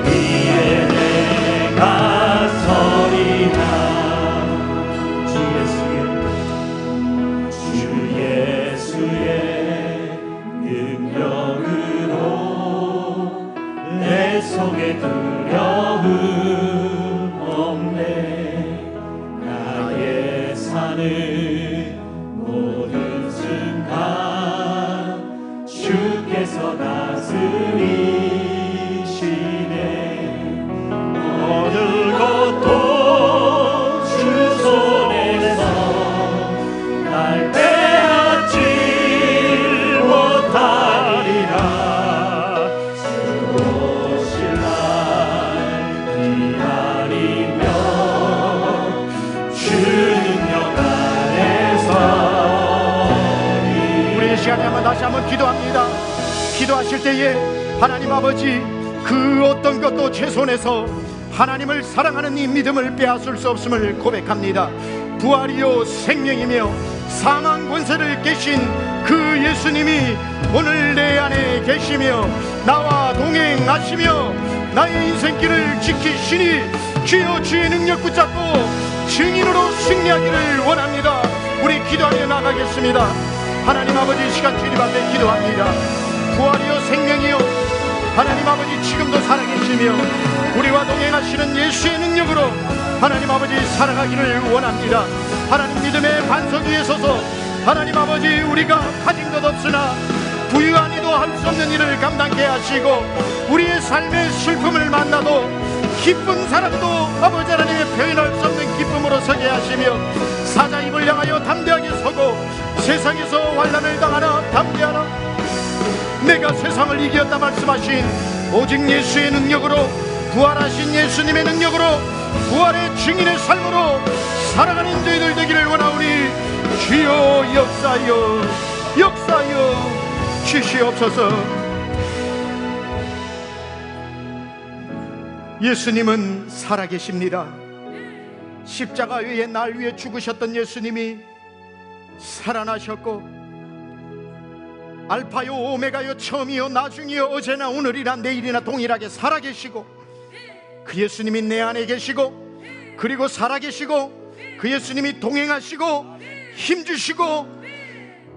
그 위에 내가 서리라. 주 예수의 능력으로 내 속에 두려움 없네. 나의 살아가는 모든 순간 주께서 다스리시네. 어느 것도 주 손에서 날 빼앗지 못하리라. 주 오실 날 기다리며 주 능력 안에서 우리 이 시간에 한번 다시 한번 기도합니다. 기도하실 때에 하나님 아버지, 그 어떤 것도 제 손에서 하나님을 사랑하는 이 믿음을 빼앗을 수 없음을 고백합니다. 부활이요 생명이며 사망 권세를 깨신 그 예수님이 오늘 내 안에 계시며 나와 동행하시며 나의 인생길을 지키시니 주여 주의 능력 붙잡고 증인으로 승리하기를 원합니다. 우리 기도하며 나가겠습니다. 하나님 아버지, 시간 주님 앞에 기도합니다. 부활이요 생명이요 하나님 아버지, 지금도 살아계시며 우리와 동행하시는 예수의 능력으로 하나님 아버지 살아가기를 원합니다. 하나님 믿음의 반석 위에 서서 하나님 아버지, 우리가 가진 것 없으나 부유하니도 할 수 없는 일을 감당케 하시고 우리의 삶의 슬픔을 만나도 기쁜 사람도 아버지 하나님의 표현할 수 없는 기쁨으로 서게 하시며 사자 입을 향하여 담대하게 서고 세상에서 환난을 당하나 담대하라. 내가 세상을 이겼다 말씀하신 오직 예수의 능력으로, 부활하신 예수님의 능력으로, 부활의 증인의 삶으로 살아가는 저희들 되기를 원하오니 주여 역사하여 주시옵소서. 예수님은 살아계십니다. 십자가 위에 날 위해 죽으셨던 예수님이 살아나셨고 알파요 오메가요 처음이요 나중이요 어제나 오늘이나 내일이나 동일하게 살아계시고 그 예수님이 내 안에 계시고 그리고 살아계시고 그 예수님이 동행하시고 힘주시고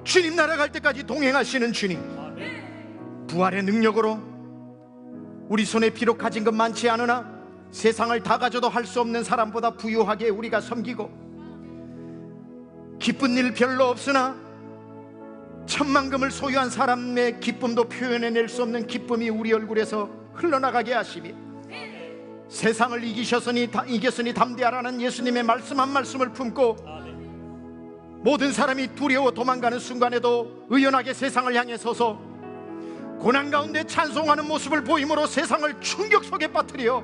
주님 나라 갈 때까지 동행하시는 주님, 부활의 능력으로 우리 손에 비록 가진 것 많지 않으나 세상을 다 가져도 할 수 없는 사람보다 부유하게 우리가 섬기고 기쁜 일 별로 없으나 천만금을 소유한 사람의 기쁨도 표현해낼 수 없는 기쁨이 우리 얼굴에서 흘러나가게 하시며 세상을 이겼으니 담대하라는 예수님의 말씀 한 말씀을 품고 모든 사람이 두려워 도망가는 순간에도 의연하게 세상을 향해 서서 고난 가운데 찬송하는 모습을 보임으로 세상을 충격 속에 빠뜨려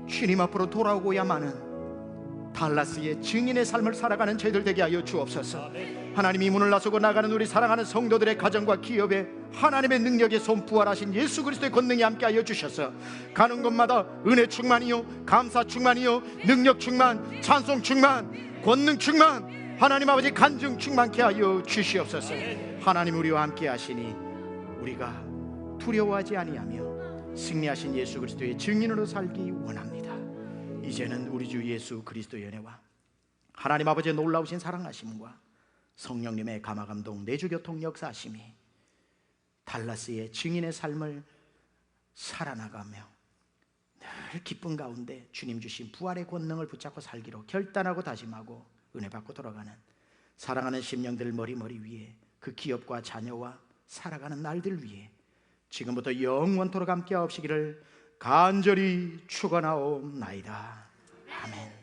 주님 앞으로 돌아오고야만은 달라스의 증인의 삶을 살아가는 저희들 되게 하여 주옵소서. 하나님이 문을 나서고 나가는 우리 사랑하는 성도들의 가정과 기업에 하나님의 능력의 손, 부활하신 예수 그리스도의 권능이 함께 하여 주셔서 가는 곳마다 은혜 충만이요, 감사 충만이요, 능력 충만, 찬송 충만, 권능 충만, 하나님 아버지 간증 충만케 하여 주시옵소서. 하나님 우리와 함께 하시니 우리가 두려워하지 아니하며 승리하신 예수 그리스도의 증인으로 살기 원합니다. 이제는 우리 주 예수 그리스도의 은혜와 하나님 아버지의 놀라우신 사랑하심과 성령님의 감화감동 내주교통 역사하심이 달라스의 증인의 삶을 살아나가며 늘 기쁨 가운데 주님 주신 부활의 권능을 붙잡고 살기로 결단하고 다짐하고 은혜 받고 돌아가는 사랑하는 심령들 머리머리 위에 그 기업과 자녀와 살아가는 날들 위에 지금부터 영원토록 함께 하옵시기를 간절히 축원하옵나이다. 아멘.